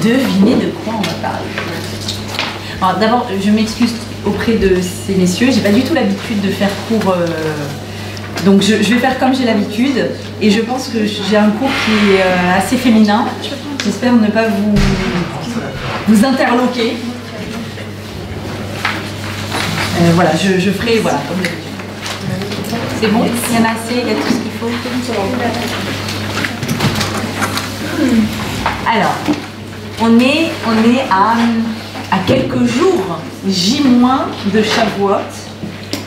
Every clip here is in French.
devinez de quoi on va parler. Alors d'abord, je m'excuse auprès de ces messieurs, j'ai pas du tout l'habitude de faire cours, donc je vais faire comme j'ai l'habitude, et je pense que j'ai un cours qui est assez féminin. J'espère ne pas vous interloquer. Voilà, je ferai voilà, comme d'habitude. C'est bon? Il y en a assez, il y a tout ce qu'il faut. Alors, on est à quelques jours, J- de Shavuot,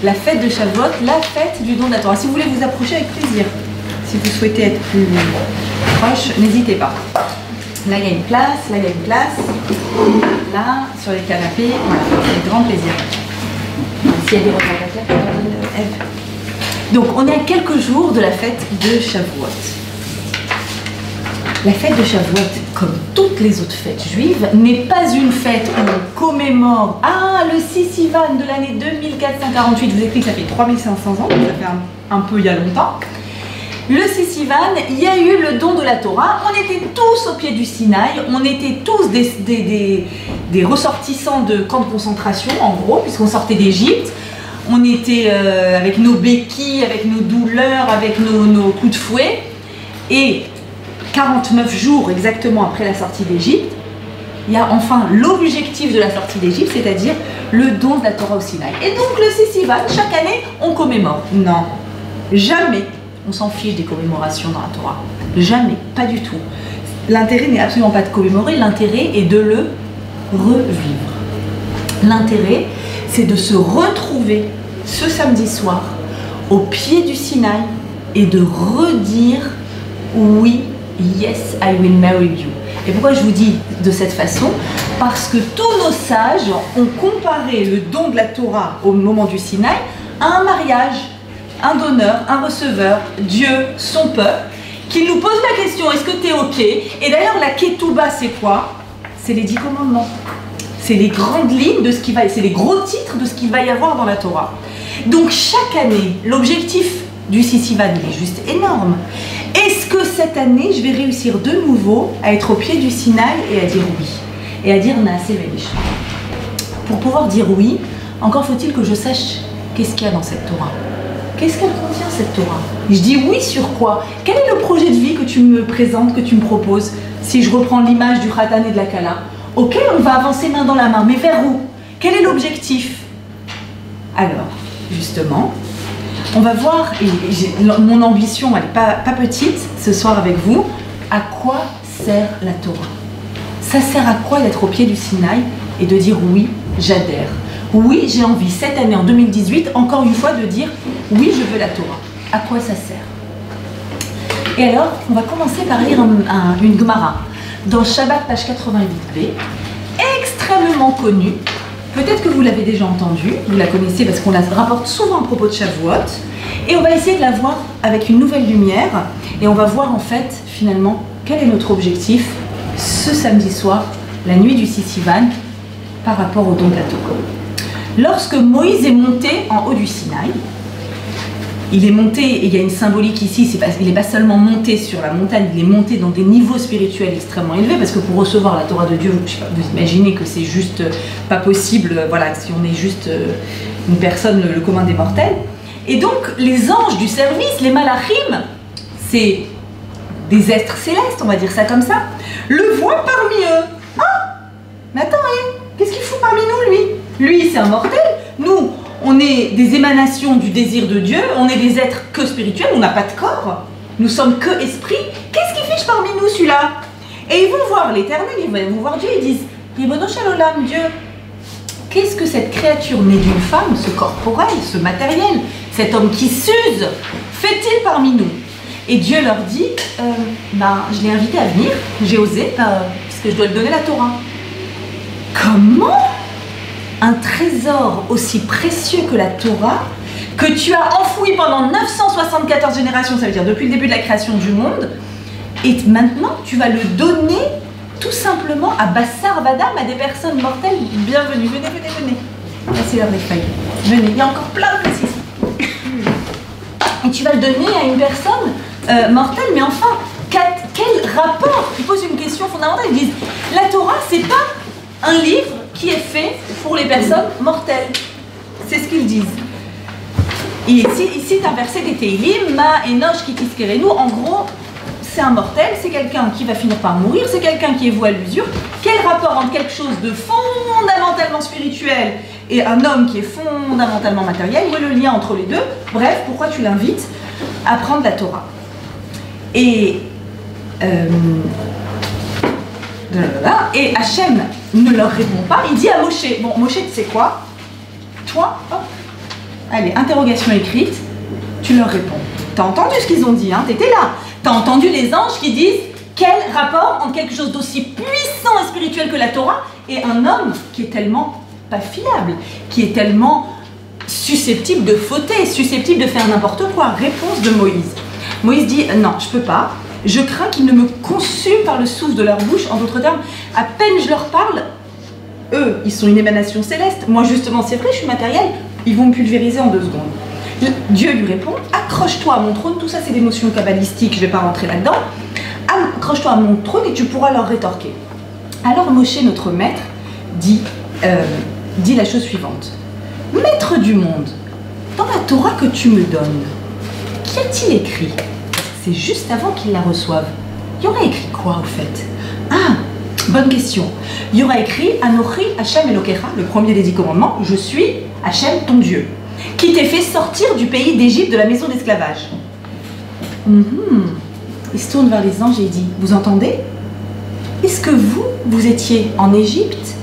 la fête de Shavuot, la fête du don de la Torah. Si vous voulez vous approcher, avec plaisir. Si vous souhaitez être plus proche, n'hésitez pas. Là, il y a une place, là, il y a une place. Là, sur les canapés, voilà, avec grand plaisir. S'il y a des retardataires, Eve. Donc, on est à quelques jours de la fête de Shavuot. La fête de Shavuot, comme toutes les autres fêtes juives, n'est pas une fête où on commémore le 6 Sivan de l'année 2448. Je vous explique que ça fait 3500 ans, donc ça fait un peu il y a longtemps. Le 6 Sivan, il y a eu le don de la Torah. On était tous au pied du Sinaï, on était tous des ressortissants de camps de concentration, en gros, puisqu'on sortait d'Égypte. On était avec nos béquilles, avec nos douleurs, avec nos coups de fouet. Et 49 jours exactement après la sortie d'Égypte, il y a enfin l'objectif de la sortie d'Égypte, c'est-à-dire le don de la Torah au Sinaï. Et donc le 6 Sivan, chaque année, on commémore. Non, jamais on s'en fiche des commémorations dans la Torah. Jamais, pas du tout. L'intérêt n'est absolument pas de commémorer, l'intérêt est de le revivre. L'intérêt, c'est de se retrouver ce samedi soir au pied du Sinaï et de redire oui, yes, I will marry you. Et pourquoi je vous dis de cette façon? Parce que tous nos sages ont comparé le don de la Torah au moment du Sinaï à un mariage, un donneur, un receveur, Dieu, son peuple, qui nous pose la question, est-ce que tu es OK? Et d'ailleurs, la Ketouba, c'est quoi? C'est les 10 commandements. C'est les grandes lignes de ce qui va, c'est les gros titres de ce qu'il va y avoir dans la Torah. Donc chaque année, l'objectif du 6 Sivan est juste énorme. Est-ce que cette année, je vais réussir de nouveau à être au pied du Sinaï et à dire oui? Et à dire Naaseh Velish. Pour pouvoir dire oui, encore faut-il que je sache qu'est-ce qu'il y a dans cette Torah. Qu'est-ce qu'elle contient, cette Torah? Je dis oui sur quoi? Quel est le projet de vie que tu me présentes, que tu me proposes? Si je reprends l'image du Khatan et de la Kala, auquel on va avancer main dans la main, mais vers où? Quel est l'objectif? Alors, justement, on va voir, et mon ambition, elle n'est pas petite ce soir avec vous, à quoi sert la Torah? Ça sert à quoi d'être au pied du Sinaï et de dire oui, j'adhère? Oui, j'ai envie cette année, en 2018, encore une fois, de dire oui, je veux la Torah. À quoi ça sert? Et alors, on va commencer par lire une Gemara dans Shabbat, page 88b, extrêmement connue. Peut-être que vous l'avez déjà entendue, vous la connaissez parce qu'on la rapporte souvent à propos de Shavuot. Et on va essayer de la voir avec une nouvelle lumière. Et on va voir en fait, finalement, quel est notre objectif ce samedi soir, la nuit du 6 Sivan, par rapport au don de la Torah. Lorsque Moïse est monté en haut du Sinaï, il est monté, et il y a une symbolique ici, il n'est pas seulement monté sur la montagne, il est monté dans des niveaux spirituels extrêmement élevés, parce que pour recevoir la Torah de Dieu, je sais pas, vous imaginez que c'est juste pas possible, voilà, si on est juste une personne, le commun des mortels. Et donc, les anges du service, les malachim, c'est des êtres célestes, on va dire ça comme ça, le voient parmi eux. Ah, mais attends, qu'est-ce qu'il fout parmi nous, lui? Lui, c'est un mortel. Nous, on est des émanations du désir de Dieu. On est des êtres que spirituels. On n'a pas de corps. Nous sommes que esprit. Qu'est-ce qu'il fiche parmi nous, celui-là? Et ils vont voir l'Éternel, ils vont voir Dieu. Ils disent, Ribono Shalom, Dieu, qu'est-ce que cette créature née d'une femme, ce corporel, ce matériel, cet homme qui s'use, fait-il parmi nous? Et Dieu leur dit, je l'ai invité à venir. J'ai osé, puisque je dois lui donner la Torah. Comment un trésor aussi précieux que la Torah, que tu as enfoui pendant 974 générations, ça veut dire depuis le début de la création du monde, et maintenant tu vas le donner tout simplement à Bassar Vadam, à des personnes mortelles? Bienvenue, venez, venez, venez. Là, c'est l'heure des feuilles. Venez, il y a encore plein de places ici. Et tu vas le donner à une personne mortelle, mais enfin, Quel rapport? Ils posent une question fondamentale. Ils disent, la Torah, c'est pas un livre qui est fait pour les personnes mortelles. C'est ce qu'ils disent. Et ici, c'est un verset des Teilim, Ma Enosh Ki Tizkerenu. En gros, c'est un mortel, c'est quelqu'un qui va finir par mourir, c'est quelqu'un qui est voué à l'usure. Quel rapport entre quelque chose de fondamentalement spirituel et un homme qui est fondamentalement matériel? Où est le lien entre les deux? Bref, pourquoi tu l'invites à prendre la Torah? Et Hachem ne leur répond pas. Il dit à Moshe, bon Moshe, tu sais quoi? Toi, hop, allez, interrogation écrite, tu leur réponds. T'as entendu ce qu'ils ont dit, hein? T'étais là. T'as entendu les anges qui disent quel rapport entre quelque chose d'aussi puissant et spirituel que la Torah et un homme qui est tellement pas fiable, qui est tellement susceptible de fauter, susceptible de faire n'importe quoi. Réponse de Moïse. Moïse dit non, je peux pas. Je crains qu'ils ne me consument par le souffle de leur bouche. En d'autres termes, à peine je leur parle, eux, ils sont une émanation céleste. Moi, justement, c'est vrai, je suis matériel. Ils vont me pulvériser en 2 secondes. Dieu lui répond, accroche-toi à mon trône. Tout ça, c'est des notions kabbalistiques, je ne vais pas rentrer là-dedans. Accroche-toi à mon trône et tu pourras leur rétorquer. Alors Moshe, notre maître, dit la chose suivante. Maître du monde, dans la Torah que tu me donnes, qu'y a-t-il écrit? C'est juste avant qu'ils la reçoivent. Il y aurait écrit quoi au fait? Ah, bonne question. Il y aurait écrit Anochi Hachem Elokecha, le premier des 10 commandements, je suis Hachem ton Dieu, qui t'ai fait sortir du pays d'Égypte, de la maison d'esclavage. Il se tourne vers les anges et il dit, vous entendez? Est-ce que vous étiez en Égypte?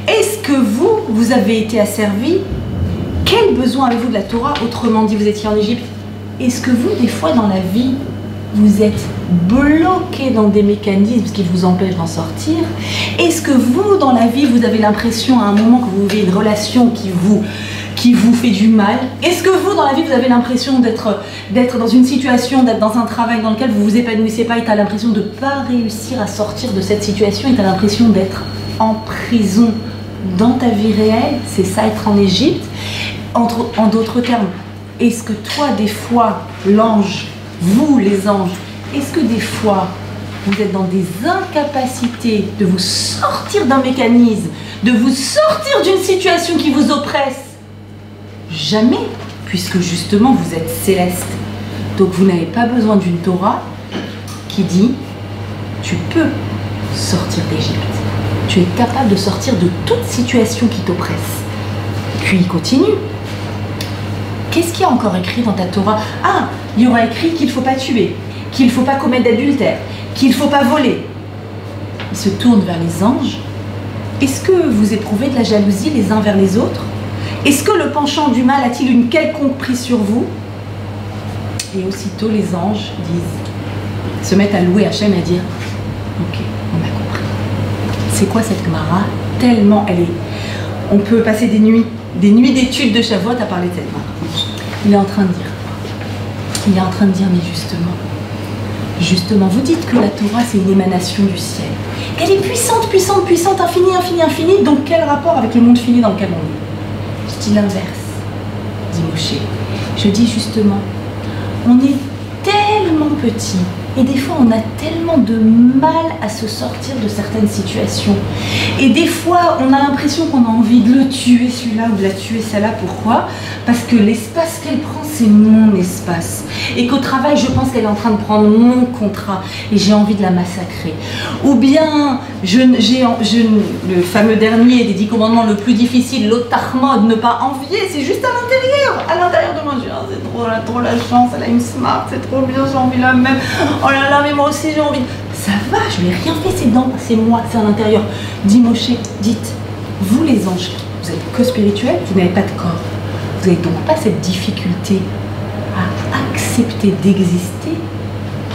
Est-ce que vous avez été asservis? Quel besoin avez-vous de la Torah? Autrement dit, vous étiez en Égypte. Est-ce que vous, des fois dans la vie, vous êtes bloqué dans des mécanismes qui vous empêchent d'en sortir? Est-ce que vous, dans la vie, vous avez l'impression à un moment que vous vivez une relation qui vous fait du mal? Est-ce que vous, dans la vie, vous avez l'impression d'être dans une situation, d'être dans un travail dans lequel vous vous épanouissez pas et tu as l'impression de ne pas réussir à sortir de cette situation et tu as l'impression d'être en prison dans ta vie réelle? C'est ça, être en Égypte. En d'autres termes, est-ce que toi, des fois, l'ange, vous les anges, est-ce que des fois, vous êtes dans des incapacités de vous sortir d'un mécanisme, de vous sortir d'une situation qui vous oppresse? Jamais, puisque justement vous êtes céleste. Donc vous n'avez pas besoin d'une Torah qui dit tu peux sortir d'Égypte. Tu es capable de sortir de toute situation qui t'oppresse. Puis il continue. Qu'est-ce qu'il y a encore écrit dans ta Torah? Ah, il y aura écrit qu'il ne faut pas tuer, qu'il ne faut pas commettre d'adultère, qu'il ne faut pas voler. Il se tourne vers les anges. Est-ce que vous éprouvez de la jalousie les uns vers les autres? Est-ce que le penchant du mal a-t-il une quelconque prise sur vous? Et aussitôt les anges se mettent à louer Hachem et à dire ok, on a compris. C'est quoi cette Gemara? Tellement elle est... On peut passer des nuits d'études de Shavuot à parler de cette Gemara. Il est en train de dire, mais justement, vous dites que la Torah c'est une émanation du ciel. Qu'elle est puissante, puissante, puissante, infinie, infinie, infinie. Donc quel rapport avec le monde fini dans lequel on est? Je dis l'inverse, dit Moshe. Je dis justement, on est tellement petit et des fois on a tellement de mal à se sortir de certaines situations. Et des fois on a l'impression qu'on a envie de le tuer celui-là ou de la tuer celle-là. Pourquoi? Parce que l'espace qu'elle prend c'est mon espace. Et qu'au travail je pense qu'elle est en train de prendre mon contrat et j'ai envie de la massacrer. Ou bien le fameux dernier des 10 commandements le plus difficile, l'otachmod, ne pas envier, c'est juste à l'intérieur de moi. Je dis, oh, c'est trop la chance, elle a une smart, c'est trop bien, j'ai envie la même. Oh là là, mais moi aussi j'ai envie. Ça va, je lui ai rien fait, c'est dedans, c'est moi, c'est à l'intérieur. Dis Moshe, dites, vous les anges, vous êtes que spirituels, vous n'avez pas de corps. Vous n'avez donc pas cette difficulté à accepter d'exister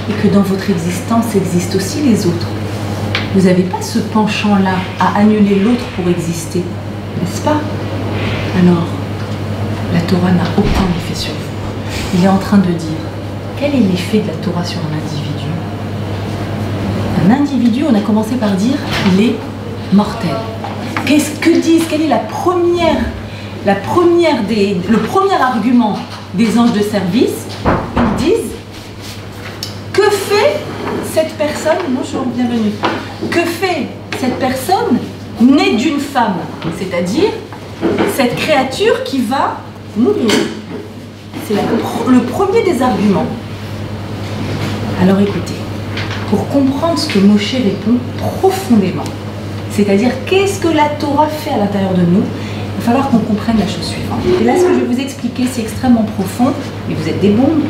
et que dans votre existence existent aussi les autres. Vous n'avez pas ce penchant-là à annuler l'autre pour exister, n'est-ce pas? Alors, la Torah n'a aucun effet sur vous. Il est en train de dire, quel est l'effet de la Torah sur un individu? Un individu, on a commencé par dire, il est mortel. Qu'est-ce que disent? Quelle est le premier argument des anges de service? Ils disent, que fait cette personne, bonjour, bienvenue. Que fait cette personne née d'une femme? C'est-à-dire cette créature qui va mourir. C'est le premier des arguments. Alors écoutez, pour comprendre ce que Moshe répond profondément, c'est-à-dire qu'est-ce que la Torah fait à l'intérieur de nous, il va falloir qu'on comprenne la chose suivante. Et là, ce que je vais vous expliquer, c'est extrêmement profond, mais vous êtes des bombes.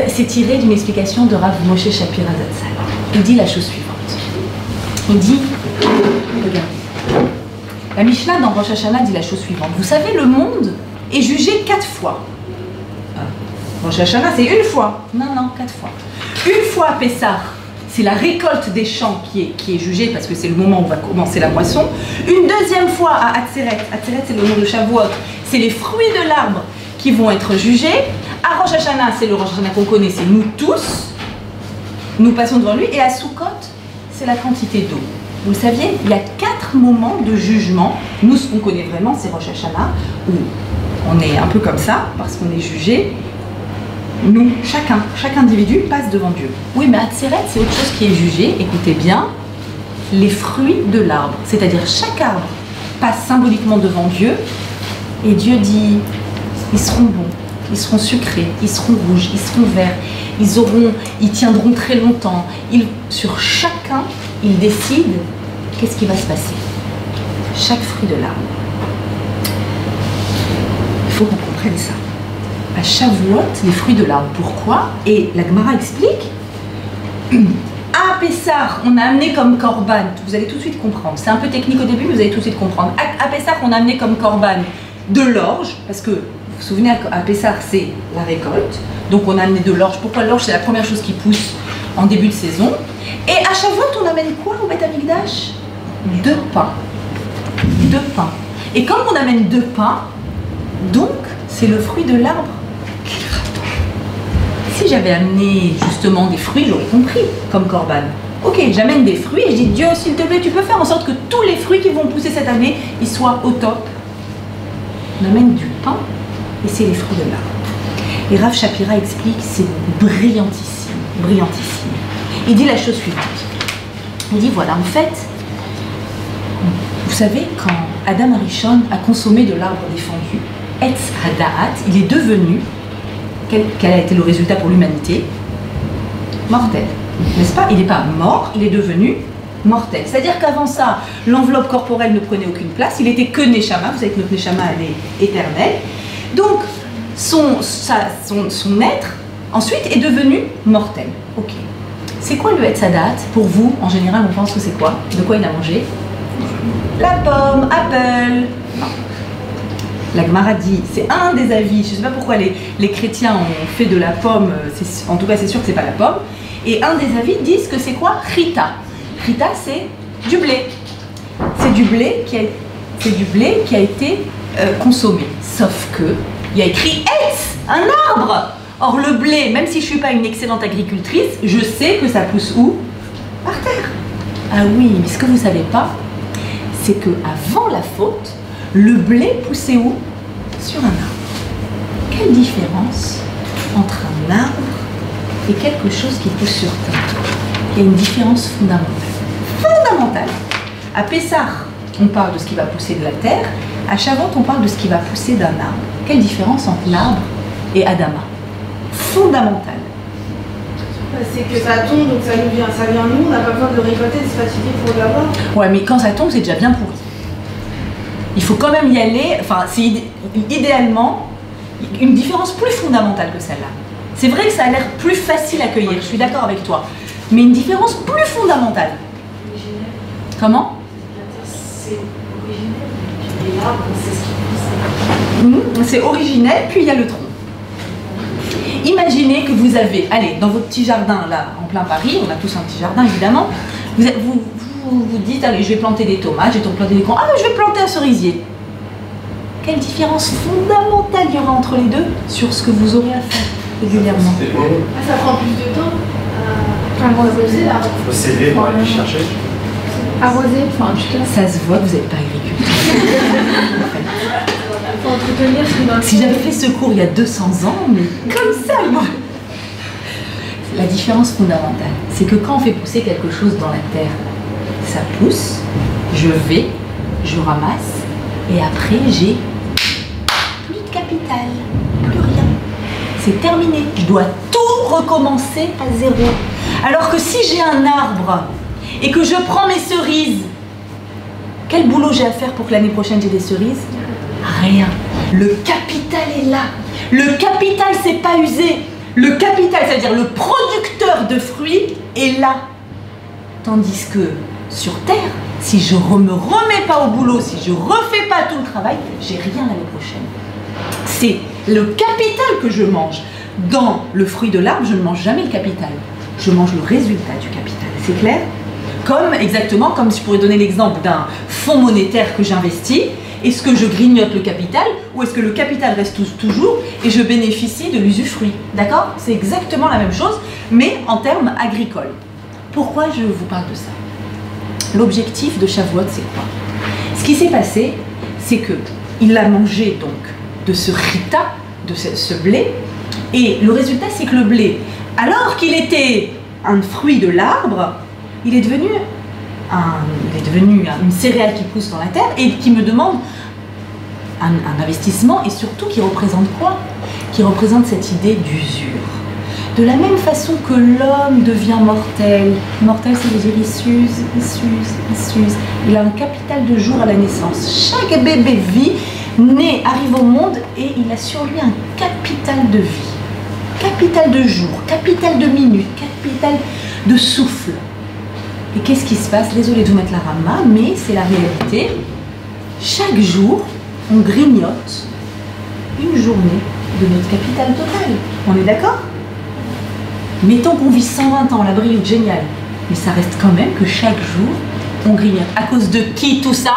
C'est tiré d'une explication de Rav Moshe Shapira Zatzal. Il dit la chose suivante. Il dit, regardez, la Mishnah dans Rosh Hashanah dit la chose suivante. Vous savez, le monde est jugé 4 fois. Rosh Hashanah, c'est une fois. Non, 4 fois. Une fois à Pessah, c'est la récolte des champs qui est jugée parce que c'est le moment où va commencer la moisson. Une deuxième fois à Atzeret, Atzeret c'est le nom de Shavuot, c'est les fruits de l'arbre qui vont être jugés. À Rosh Hashanah, c'est le Rosh Hashanah qu'on connaît, c'est nous tous. Nous passons devant lui. Et à Sukkot, c'est la quantité d'eau. Vous le saviez, il y a 4 moments de jugement. Nous, ce qu'on connaît vraiment, c'est Rosh Hashanah, où on est un peu comme ça, parce qu'on est jugé. Nous, chaque individu passe devant Dieu. Oui, mais Atzeret, c'est autre chose qui est jugé. Écoutez bien, les fruits de l'arbre. C'est-à-dire, chaque arbre passe symboliquement devant Dieu. Et Dieu dit, ils seront bons, ils seront sucrés, ils seront rouges, ils seront verts. Ils tiendront très longtemps. Sur chacun, il décide qu'est-ce qui va se passer. Chaque fruit de l'arbre. Il faut qu'on comprenne ça. À Shavuot, les fruits de l'arbre. Pourquoi? Et la Gemara explique. À Pessah, on a amené comme korban. Vous allez tout de suite comprendre. C'est un peu technique au début, mais vous allez tout de suite comprendre. À Pessah, on a amené comme korban de l'orge, parce que vous vous souvenez, à Pessah, c'est la récolte. Donc on a amené de l'orge. Pourquoi l'orge? C'est la première chose qui pousse en début de saison. Et à Shavuot, on amène quoi au Beth Amikdash? 2 pains. 2 pains. Et comme on amène 2 pains, donc c'est le fruit de l'arbre. Si j'avais amené justement des fruits, j'aurais compris, comme korban. Ok, j'amène des fruits et je dis, Dieu, s'il te plaît, tu peux faire en sorte que tous les fruits qui vont pousser cette année, ils soient au top. On amène du pain et c'est les fruits de l'arbre. Et Rav Shapira explique, c'est brillantissime, brillantissime. Il dit la chose suivante. Il dit, voilà, en fait, vous savez, quand Adam Arishon a consommé de l'arbre défendu, Etz Hadaat, il est devenu, quel a été le résultat pour l'humanité? Mortel, n'est-ce pas? Il n'est pas mort, il est devenu mortel. C'est-à-dire qu'avant ça, l'enveloppe corporelle ne prenait aucune place, il était que Neshama, vous savez que notre Neshama, elle est éternelle. Donc, son être, ensuite, est devenu mortel. Ok. C'est quoi le Etz Hadaat? Pour vous, en général, on pense que c'est quoi? De quoi il a mangé? La pomme, Apple. Non. La Gemara dit, c'est un des avis, je ne sais pas pourquoi les chrétiens ont fait de la pomme, en tout cas c'est sûr que c'est pas la pomme, et un des avis disent que c'est quoi? Chita. Chita, c'est du blé. C'est du blé qui a été consommé. Sauf que, il y a écrit Etz, un arbre. Or le blé, même si je ne suis pas une excellente agricultrice, je sais que ça pousse où? Par terre. Ah oui, mais ce que vous ne savez pas, c'est que avant la faute, le blé poussait où? Sur un arbre. Quelle différence entre un arbre et quelque chose qui pousse sur terre? Il y a une différence fondamentale. Fondamentale. À Pessah, on parle de ce qui va pousser de la terre. À Shavuot, on parle de ce qui va pousser d'un arbre. Quelle différence entre l'arbre et Adama? Fondamentale. C'est que ça tombe, donc ça vient nous, on n'a pas besoin de le récolter, de se fatiguer pour l'avoir. Ouais, mais quand ça tombe, c'est déjà bien pourri. Il faut quand même y aller, enfin, c'est idéalement une différence plus fondamentale que celle-là. C'est vrai que ça a l'air plus facile à cueillir, je suis d'accord avec toi, mais une différence plus fondamentale. Originel. Comment? C'est originel, et l'arbre, c'est ce qui pousse. C'est originel, puis il y a le tronc. Imaginez que vous avez, allez, dans votre petit jardin, là, en plein Paris, on a tous un petit jardin évidemment, vous dites, allez, je vais planter des tomates, je vais planter des cons, je vais planter un cerisier. Quelle différence fondamentale il y aura entre les deux sur ce que vous aurez à faire régulièrement? Ça prend plus de temps à arroser là. Il faut s'aider pour aller chercher. Arroser, enfin en tout cas. Ça se voit que vous n'êtes pas agriculteur. Il faut entretenir ce qui Si j'avais fait ce cours il y a 200 ans, mais comme ça, moi. la différence fondamentale, c'est que quand on fait pousser quelque chose dans la terre, ça pousse, je vais, je ramasse, et après j'ai plus de capital, plus rien. C'est terminé, je dois tout recommencer à zéro. Alors que si j'ai un arbre et que je prends mes cerises, quel boulot j'ai à faire pour que l'année prochaine j'ai des cerises? Rien. Le capital est là. Le capital, c'est pas usé. Le capital, c'est-à-dire le producteur de fruits, est là. Tandis que sur Terre, si je me remets pas au boulot, si je refais pas tout le travail, j'ai rien l'année prochaine. C'est le capital que je mange. Dans le fruit de l'arbre, je ne mange jamais le capital. Je mange le résultat du capital. C'est clair? Exactement comme je pourrais donner l'exemple d'un fonds monétaire que j'investis. Est-ce que je grignote le capital ou est-ce que le capital reste toujours et je bénéficie de l'usufruit? D'accord? C'est exactement la même chose, mais en termes agricoles. Pourquoi je vous parle de ça? L'objectif de Shavuot, c'est quoi? Ce qui s'est passé, c'est qu'il a mangé donc de ce rita, de ce blé, et le résultat, c'est que le blé, alors qu'il était un fruit de l'arbre, il est devenu une céréale qui pousse dans la terre et qui me demande un investissement et surtout qui représente quoi? Qui représente cette idée d'usure. De la même façon que l'homme devient mortel, mortel ça veut dire il s'use, il a un capital de jour à la naissance. Chaque bébé vit, naît, arrive au monde et il a sur lui un capital de vie. Capital de jour, capital de minutes, capital de souffle. Et qu'est-ce qui se passe? Désolée de vous mettre la rama, mais c'est la réalité. Chaque jour, on grignote une journée de notre capital total. On est d'accord? Mettons qu'on vit 120 ans, la brioche, génial. Mais ça reste quand même que chaque jour, on grignote. À cause de qui tout ça?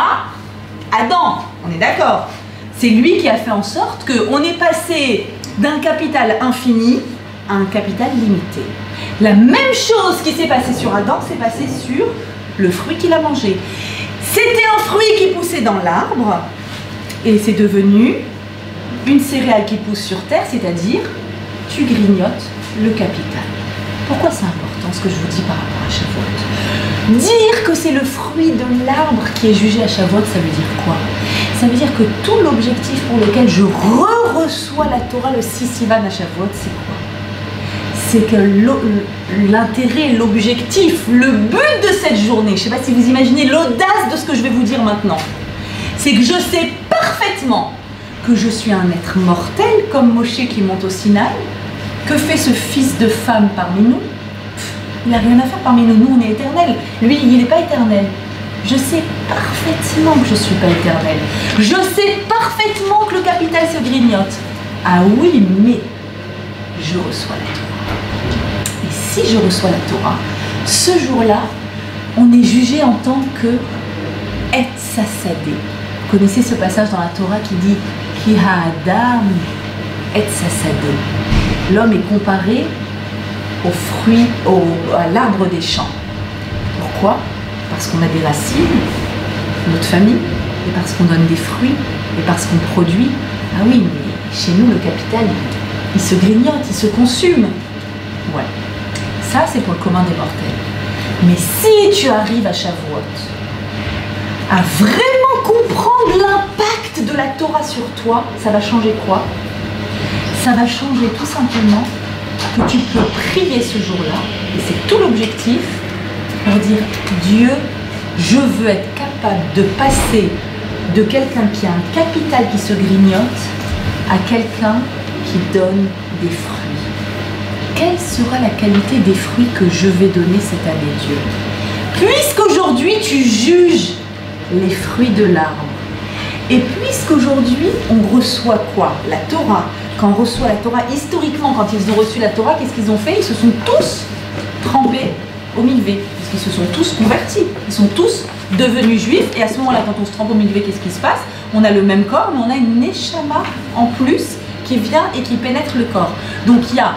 Adam, on est d'accord? C'est lui qui a fait en sorte qu'on est passé d'un capital infini à un capital limité. La même chose qui s'est passée sur Adam s'est passée sur le fruit qu'il a mangé. C'était un fruit qui poussait dans l'arbre et c'est devenu une céréale qui pousse sur terre, c'est-à-dire tu grignotes le capital. Pourquoi c'est important ce que je vous dis par rapport à Shavuot? Dire que c'est le fruit de l'arbre qui est jugé à Shavuot, ça veut dire quoi? Ça veut dire que tout l'objectif pour lequel je reçois la Torah, le Sissivan à Shavuot, c'est quoi? C'est que l'intérêt, l'objectif, le but de cette journée, je ne sais pas si vous imaginez l'audace de ce que je vais vous dire maintenant, c'est que je sais parfaitement que je suis un être mortel, comme Moshe qui monte au Sinaï. Que fait ce fils de femme parmi nous? Il n'a rien à faire parmi nous, nous on est éternels. Lui, il n'est pas éternel. Je sais parfaitement que je ne suis pas éternel. Je sais parfaitement que le capital se grignote. Ah oui, mais je reçois la Torah. Et si je reçois la Torah, ce jour-là, on est jugé en tant que Et Sasadé. Vous connaissez ce passage dans la Torah qui dit Ki ha'adam Et Sasadé. L'homme est comparé aux fruits, à l'arbre des champs. Pourquoi? Parce qu'on a des racines, notre famille, et parce qu'on donne des fruits, et parce qu'on produit. Ah oui, mais chez nous, le capital, il se grignote, il se consume. Ouais, ça c'est pour le commun des mortels. Mais si tu arrives à Shavuot, à vraiment comprendre l'impact de la Torah sur toi, ça va changer quoi? Ça va changer tout simplement que tu peux prier ce jour-là, et c'est tout l'objectif, pour dire Dieu, je veux être capable de passer de quelqu'un qui a un capital qui se grignote à quelqu'un qui donne des fruits. Quelle sera la qualité des fruits que je vais donner cette année, Dieu? Puisqu'aujourd'hui tu juges les fruits de l'arbre, et puisqu'aujourd'hui on reçoit quoi? La Torah. Quand on reçoit la Torah, historiquement, quand ils ont reçu la Torah, qu'est-ce qu'ils ont fait? Ils se sont tous trempés au mikvé, parce qu'ils se sont tous convertis, ils sont tous devenus juifs, et à ce moment-là, quand on se trempe au mikvé, qu'est-ce qui se passe? On a le même corps, mais on a une neshama en plus qui vient et qui pénètre le corps. Donc il y a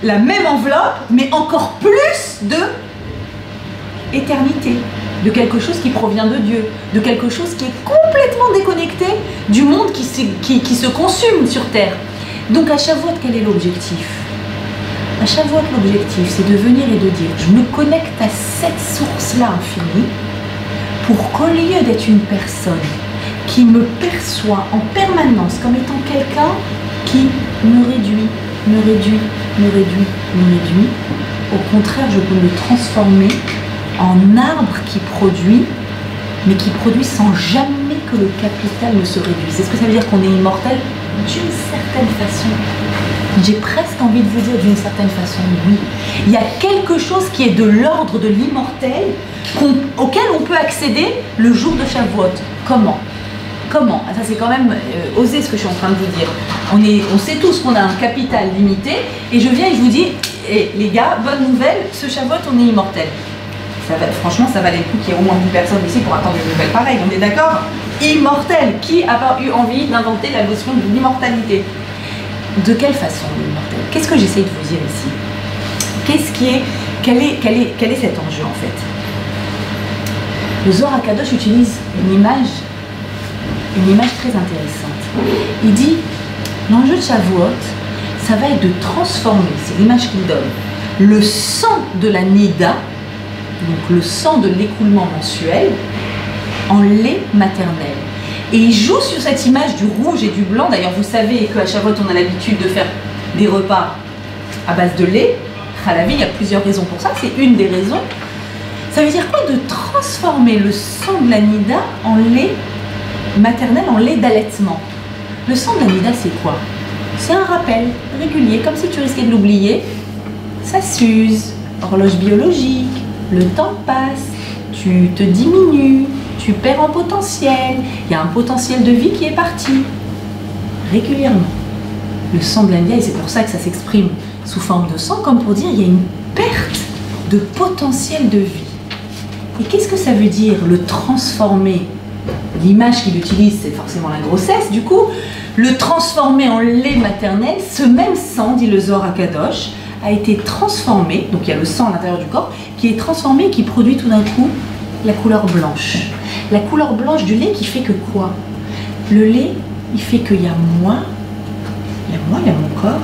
la même enveloppe, mais encore plus de éternité, de quelque chose qui provient de Dieu, de quelque chose qui est complètement déconnecté du monde qui se consume sur terre. Donc à Shavuot, quel est l'objectif? À Shavuot, l'objectif, c'est de venir et de dire, je me connecte à cette source-là infinie, pour qu'au lieu d'être une personne qui me perçoit en permanence comme étant quelqu'un qui me réduit, au contraire, je peux me transformer en arbre qui produit, mais qui produit sans jamais que le capital ne se réduise. Est-ce que ça veut dire qu'on est immortel? D'une certaine façon. J'ai presque envie de vous dire d'une certaine façon, oui. Il y a quelque chose qui est de l'ordre de l'immortel auquel on peut accéder le jour de Shavuot. Comment? Comment? Ça c'est quand même oser ce que je suis en train de vous dire. On sait tous qu'on a un capital limité et je viens et je vous dis, les gars, bonne nouvelle, ce Shavuot on est immortel. Franchement ça valait le coup qu'il y ait au moins une personne ici pour attendre une nouvelle pareille, on est d'accord? Immortel. Qui a pas eu envie d'inventer la notion de l'immortalité? De quelle façon l'immortel? Qu'est-ce que j'essaye de vous dire ici? Quel est cet enjeu en fait? Le Zohar HaKadosh utilise une image très intéressante. Il dit, l'enjeu de Shavuot, ça va être de transformer, c'est l'image qu'il donne, le sang de la Nida, donc le sang de l'écoulement mensuel, en lait maternel. Et il joue sur cette image du rouge et du blanc. D'ailleurs, vous savez qu'à Shavuot, on a l'habitude de faire des repas à base de lait. Halavi, il y a plusieurs raisons pour ça, c'est une des raisons. Ça veut dire quoi de transformer le sang de la Nida en lait maternel, en lait d'allaitement? Le sang de la Nida, c'est quoi? C'est un rappel régulier, comme si tu risquais de l'oublier. Ça s'use, horloge biologique, le temps passe, tu te diminues, tu perds en potentiel, il y a un potentiel de vie qui est parti. Régulièrement. Le sang de la Nida, et c'est pour ça que ça s'exprime sous forme de sang, comme pour dire il y a une perte de potentiel de vie. Et qu'est-ce que ça veut dire, le transformer? L'image qu'il utilise, c'est forcément la grossesse, du coup, le transformer en lait maternel, ce même sang, dit le Zohar HaKadosh, a été transformé, donc il y a le sang à l'intérieur du corps, qui est transformé et qui produit tout d'un coup la couleur blanche. La couleur blanche du lait qui fait que quoi? Le lait, il fait qu'il y a moi, il y a mon corps,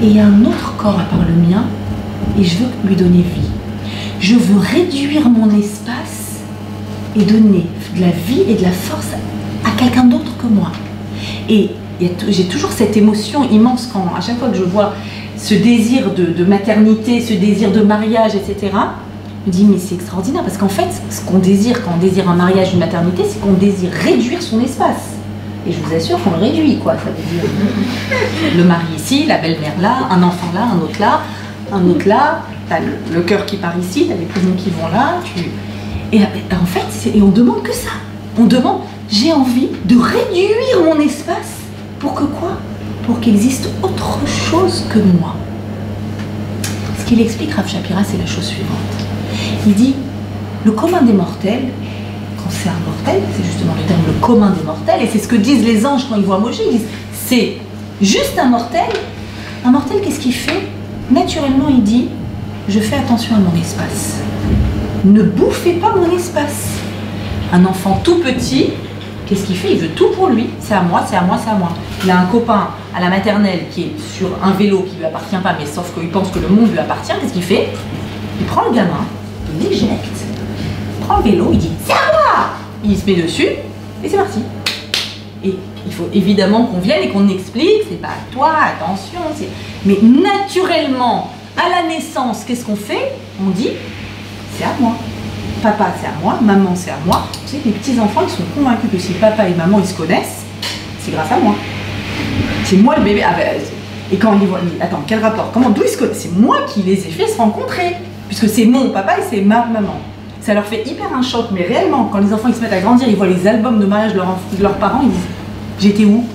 et il y a un autre corps à part le mien, et je veux lui donner vie. Je veux réduire mon espace et donner de la vie et de la force à quelqu'un d'autre que moi. Et j'ai toujours cette émotion immense quand, à chaque fois que je vois ce désir de maternité, ce désir de mariage, etc., je me dis, mais c'est extraordinaire, parce qu'en fait, ce qu'on désire quand on désire un mariage, une maternité, c'est qu'on désire réduire son espace. Et je vous assure qu'on le réduit, quoi. Ça veut dire le mari ici, la belle-mère là, un enfant là, un autre là, un autre là, t'as le cœur qui part ici, t'as les poumons qui vont là, Et en fait, on demande que ça. On demande, j'ai envie de réduire mon espace pour que quoi? Pour qu'il existe autre chose que moi. Ce qu'il explique, Rav Shapira, c'est la chose suivante. Il dit, le commun des mortels, quand c'est un mortel, c'est justement le terme le commun des mortels, et c'est ce que disent les anges quand ils voient Moshe, ils disent, c'est juste un mortel. Un mortel, qu'est-ce qu'il fait? Naturellement, il dit, je fais attention à mon espace. Ne bouffez pas mon espace. Un enfant tout petit, qu'est-ce qu'il fait? Il veut tout pour lui. C'est à moi, c'est à moi, c'est à moi. Il a un copain à la maternelle qui est sur un vélo qui ne lui appartient pas, mais sauf qu'il pense que le monde lui appartient. Qu'est-ce qu'il fait? Il prend le gamin, il l'éjecte, il prend le vélo, il dit c'est à moi. Il se met dessus et c'est parti. Et il faut évidemment qu'on vienne et qu'on explique, c'est pas à toi, attention. Mais naturellement, à la naissance, qu'est-ce qu'on fait? On dit c'est à moi. Papa, c'est à moi. Maman, c'est à moi. Vous savez que les petits-enfants, ils sont convaincus que si papa et maman, ils se connaissent, c'est grâce à moi. C'est moi le bébé. Ah ben, et quand ils voient, attends, quel rapport? D'où ils se connaissent? C'est moi qui les ai fait se rencontrer. Puisque c'est mon papa et c'est ma maman. Ça leur fait hyper un choc. Mais réellement, quand les enfants ils se mettent à grandir, ils voient les albums de mariage de leurs parents, ils disent j'étais où?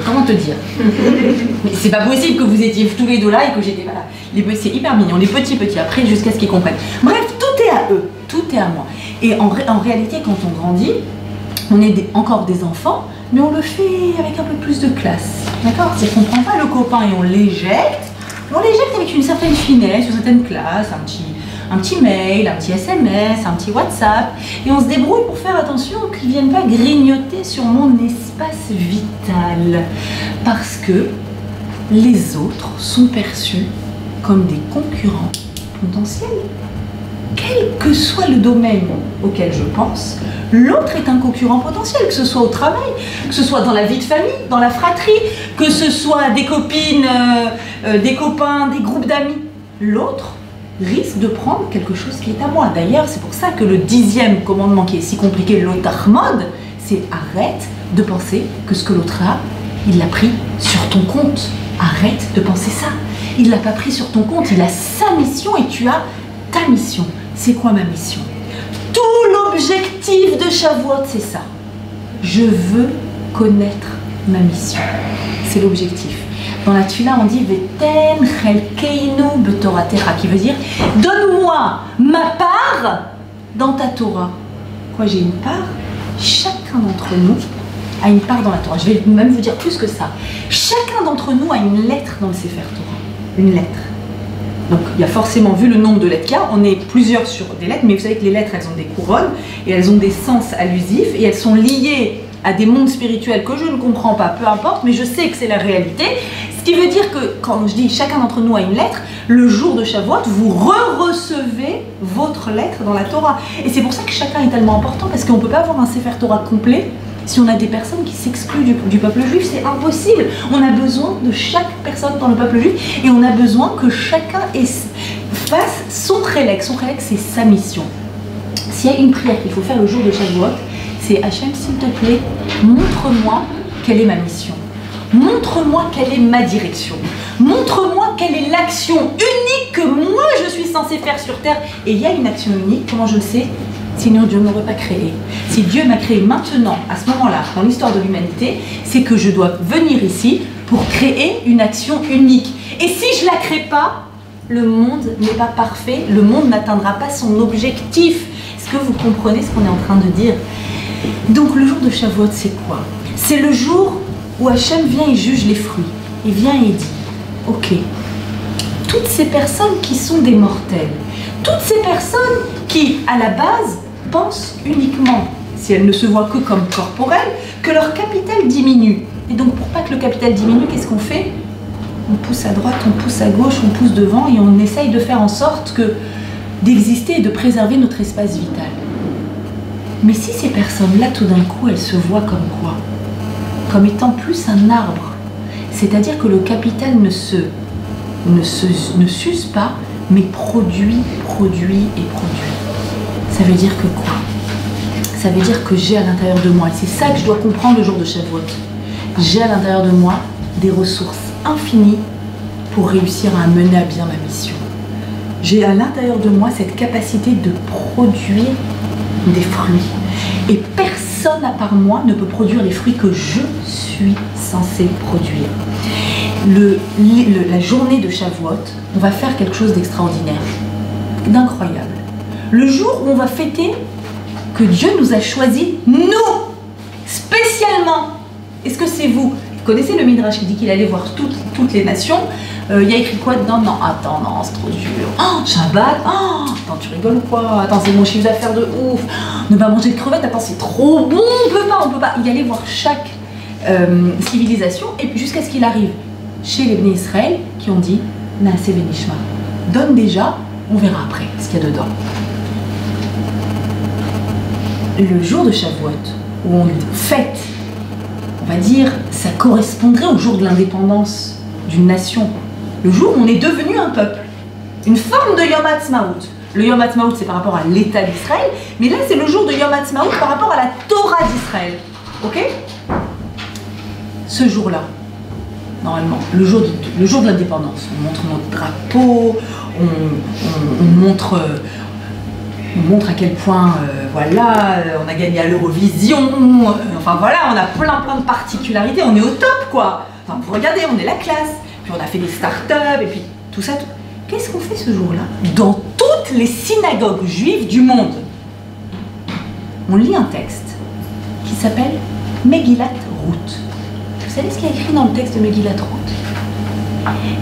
Comment te dire? Mais c'est pas possible que vous étiez tous les deux là et que j'étais pas là. C'est hyper mignon, les petits, après jusqu'à ce qu'ils comprennent. Bref, tout est à eux, tout est à moi. Et en réalité, quand on grandit, on est encore des enfants, mais on le fait avec un peu plus de classe. D'accord? C'est qu'on prend pas le copain et on l'éjecte avec une certaine finesse, une certaine classe, un petit mail, un petit SMS, un petit WhatsApp, et on se débrouille pour faire attention qu'ils ne viennent pas grignoter sur mon espace vital, parce que les autres sont perçus comme des concurrents potentiels. Quel que soit le domaine auquel je pense, l'autre est un concurrent potentiel, que ce soit au travail, que ce soit dans la vie de famille, dans la fratrie, que ce soit des copines, des copains, des groupes d'amis. L'autre risque de prendre quelque chose qui est à moi. D'ailleurs, c'est pour ça que le 10e commandement qui est si compliqué, l'otarmod, c'est arrête de penser que ce que l'autre a, il l'a pris sur ton compte. Arrête de penser ça. Il ne l'a pas pris sur ton compte, il a sa mission et tu as ta mission. C'est quoi ma mission? Tout l'objectif de Shavuot, c'est ça. Je veux connaître ma mission. C'est l'objectif. Dans la Tfila, on dit Veten chelkeinu betoratecha, qui veut dire donne-moi ma part dans ta Torah. Quoi, j'ai une part? Chacun d'entre nous a une part dans la Torah. Je vais même vous dire plus que ça. Chacun d'entre nous a une lettre dans le Sefer Torah. Une lettre. Donc il y a forcément, vu le nombre de lettres qu'il y a, on est plusieurs sur des lettres, mais vous savez que les lettres, elles ont des couronnes et elles ont des sens allusifs et elles sont liées à des mondes spirituels que je ne comprends pas, peu importe, mais je sais que c'est la réalité. Ce qui veut dire que quand je dis chacun d'entre nous a une lettre, le jour de Shavuot, vous recevez votre lettre dans la Torah. Et c'est pour ça que chacun est tellement important, parce qu'on ne peut pas avoir un Sefer Torah complet si on a des personnes qui s'excluent du peuple juif. C'est impossible. On a besoin de chaque personne dans le peuple juif et on a besoin que chacun fasse son chélek. Son chélek, c'est sa mission. S'il y a une prière qu'il faut faire le jour de Shavuot, c'est Hachem, s'il te plaît, montre-moi quelle est ma mission. Montre-moi quelle est ma direction. Montre-moi quelle est l'action unique que moi je suis censée faire sur terre. Et il y a une action unique, comment je le sais? Sinon Dieu n'aurait pas créé. Si Dieu m'a créé maintenant, à ce moment-là, dans l'histoire de l'humanité, c'est que je dois venir ici pour créer une action unique. Et si je ne la crée pas, le monde n'est pas parfait, le monde n'atteindra pas son objectif. Est-ce que vous comprenez ce qu'on est en train de dire? Donc le jour de Shavuot, c'est quoi? C'est le jour où Hachem vient et juge les fruits. Il vient et dit, ok, toutes ces personnes qui sont des mortels, toutes ces personnes qui, à la base, pensent uniquement, si elles ne se voient que comme corporelles, que leur capital diminue. Et donc, pour pas que le capital diminue, qu'est-ce qu'on fait? On pousse à droite, on pousse à gauche, on pousse devant et on essaye de faire en sorte d'exister et de préserver notre espace vital. Mais si ces personnes-là, tout d'un coup, elles se voient comme quoi? Comme étant plus un arbre. C'est-à-dire que le capital ne s'use pas, mais produit et produit. Ça veut dire que quoi? Ça veut dire que j'ai à l'intérieur de moi, et c'est ça que je dois comprendre le jour de Shavuot, j'ai à l'intérieur de moi des ressources infinies pour réussir à mener à bien ma mission. J'ai à l'intérieur de moi cette capacité de produire des fruits. Et personne à part moi ne peut produire les fruits que je suis censé produire. La journée de Shavuot, on va faire quelque chose d'extraordinaire, d'incroyable. Le jour où on va fêter que Dieu nous a choisis, nous, spécialement. Est-ce que c'est vous? Vous connaissez le Midrash qui dit qu'il allait voir toutes les nations. Il y a écrit quoi dedans? Non, attends, non, c'est trop dur. Oh, Shabbat, oh, attends, tu rigoles ou quoi? Attends, c'est mon chiffre d'affaires de ouf. Ne pas manger de crevettes, attends, c'est trop bon, on peut pas. Il allait voir chaque civilisation, et puis jusqu'à ce qu'il arrive chez les Bnei Israël qui ont dit Naaseh Benishma. Donne déjà, on verra après ce qu'il y a dedans. Le jour de Shavuot, où on fête, on va dire, ça correspondrait au jour de l'indépendance d'une nation. Le jour où on est devenu un peuple. Une forme de Yom Ha'atzmaut. Le Yom Ha'atzmaut, c'est par rapport à l'État d'Israël, mais là, c'est le jour de Yom Ha'atzmaut par rapport à la Torah d'Israël. Ok? Ce jour-là, normalement, le jour de l'indépendance, on montre notre drapeau, on montre à quel point, voilà, on a gagné à l'Eurovision, enfin voilà, on a plein de particularités, on est au top, quoi. Enfin, vous regardez, on est la classe, puis on a fait des start-up, et puis tout ça. Qu'est-ce qu'on fait ce jour-là? Dans toutes les synagogues juives du monde, on lit un texte qui s'appelle Megillat Ruth. Vous savez ce qu'il y a écrit dans le texte de Megillat Ruth?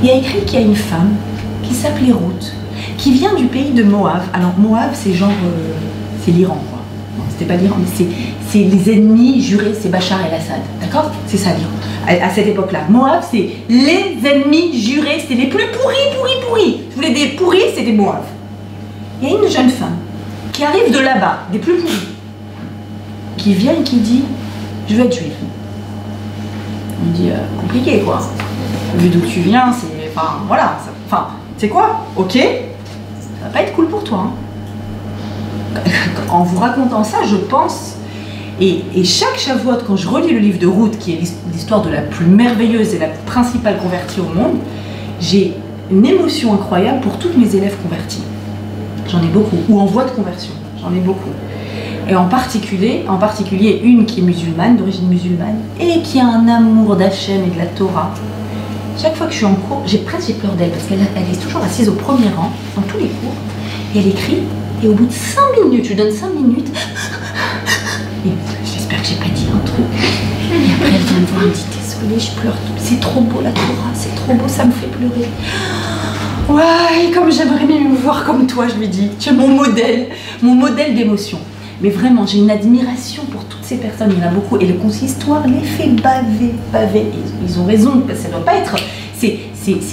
Il y a écrit qu'il y a une femme qui s'appelait Ruth, qui vient du pays de Moab. Alors Moab, c'est genre, c'est l'Iran, quoi. c'était pas l'Iran, mais c'est les ennemis jurés, c'est Bachar el-Assad, d'accord? C'est ça l'Iran, à cette époque-là. Moab, c'est les ennemis jurés, c'est les plus pourris. Je voulais des pourris, c'est des Moab. Il y a une jeune femme qui arrive de là-bas, des plus pourris, qui vient et qui dit, je veux être juive. On dit, compliqué quoi. Vu d'où tu viens, c'est, enfin, voilà, enfin, c'est quoi? Ok, ça va pas être cool pour toi. Hein. En vous racontant ça, je pense, et chaque Shavuot, quand je relis le livre de Ruth, qui est l'histoire de la plus merveilleuse et la principale convertie au monde, j'ai une émotion incroyable pour toutes mes élèves convertis. J'en ai beaucoup, ou en voie de conversion, j'en ai beaucoup. Et en particulier une qui est musulmane, d'origine musulmane, et qui a un amour d'Hachem et de la Torah. Chaque fois que je suis en cours, j'ai peur d'elle, parce qu'elle est toujours assise au premier rang, dans tous les cours, et elle écrit, et au bout de 5 minutes, je lui donne 5 minutes, et j'espère que j'ai pas dit un truc, et après elle vient me voir, elle me dit, désolée, je pleure, c'est trop beau la Torah, c'est trop beau, ça me fait pleurer. Ouais, comme j'aimerais bien me voir comme toi, je lui dis, tu es mon modèle d'émotion. Mais vraiment, j'ai une admiration pour toutes ces personnes, il y en a beaucoup, et le consistoire les fait baver. Ils ont raison, parce que ça ne doit pas être... C'est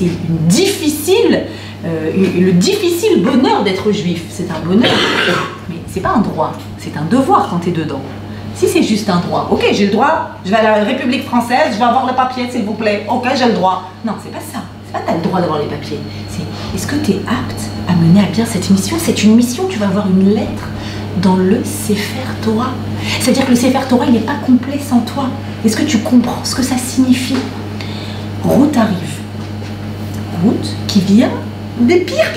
une difficile, le difficile bonheur d'être juif. C'est un bonheur, mais c'est pas un droit, c'est un devoir quand tu es dedans. Si c'est juste un droit, ok, j'ai le droit, je vais à la République française, je vais avoir le papier, s'il vous plaît, ok, j'ai le droit. Non, c'est pas ça. C'est pas t'as le droit d'avoir les papiers. C'est est-ce que tu es apte à mener à bien cette mission? C'est une mission, tu vas avoir une lettre dans le Sefer Torah. C'est-à-dire que le Sefer Torah, il n'est pas complet sans toi. Est-ce que tu comprends ce que ça signifie? Ruth arrive. Ruth qui vient des pires.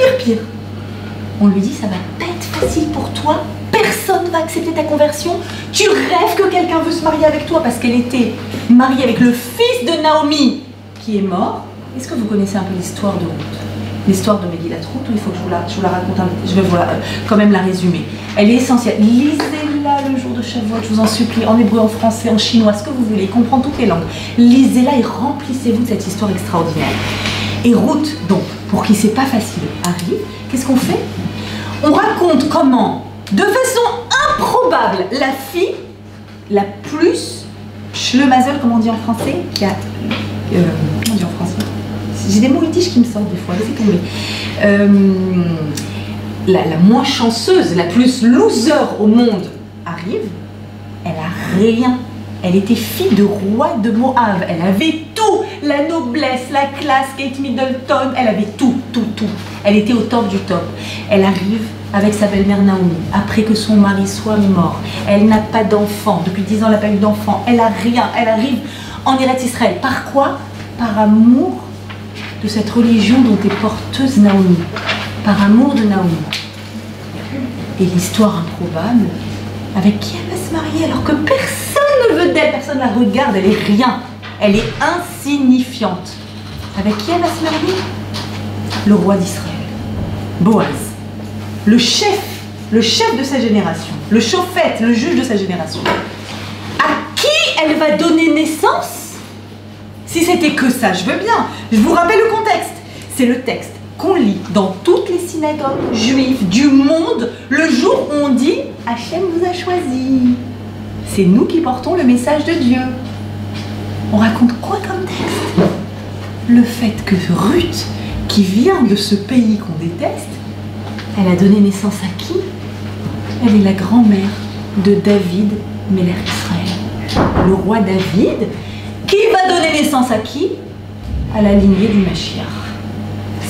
On lui dit, ça va pas être facile pour toi. Personne ne va accepter ta conversion. Tu rêves que quelqu'un veut se marier avec toi parce qu'elle était mariée avec le fils de Naomi qui est mort. Est-ce que vous connaissez un peu l'histoire de Ruth? L'histoire de Megillat Ruth, ou il faut que je vous la raconte un peu. Je vais quand même la résumer. Elle est essentielle. Lisez-la le jour de Shavuot, je vous en supplie, en hébreu, en français, en chinois, ce que vous voulez, comprendre toutes les langues. Lisez-la et remplissez-vous de cette histoire extraordinaire. Et Ruth, donc, pour qui c'est pas facile, arrive. Qu'est-ce qu'on fait? On raconte comment, de façon improbable, la fille la plus schlemazel, comme on dit en français, qui a... comment on dit en français? J'ai des mots yiddish qui me sortent des fois, laissez tomber. La moins chanceuse, la plus loser au monde arrive, elle a rien. Elle était fille de roi de Moab, elle avait tout, la noblesse, la classe, Kate Middleton, elle avait tout. Elle était au top du top. Elle arrive avec sa belle-mère Naomi, après que son mari soit mort. Elle n'a pas d'enfant, depuis 10 ans elle n'a pas eu d'enfant, elle a rien, elle arrive en Eretz Israël. Par quoi? Par amour de cette religion dont est porteuse Naomi, par amour de Naomi. Et l'histoire improbable, avec qui elle va se marier alors que personne ne veut d'elle, personne ne la regarde, elle est rien, elle est insignifiante. Avec qui elle va se marier? Le roi d'Israël, Boaz, le chef de sa génération, le chauffette, le juge de sa génération. À qui elle va donner naissance? Si c'était que ça, je veux bien. Je vous rappelle le contexte. C'est le texte qu'on lit dans toutes les synagogues juives du monde le jour où on dit « Hachem vous a choisi ». C'est nous qui portons le message de Dieu. On raconte quoi comme texte? Le fait que Ruth, qui vient de ce pays qu'on déteste, elle a donné naissance à qui? Elle est la grand-mère de David, Melech Israël. Le roi David, qui va donner naissance à qui? À la lignée du Mashiach.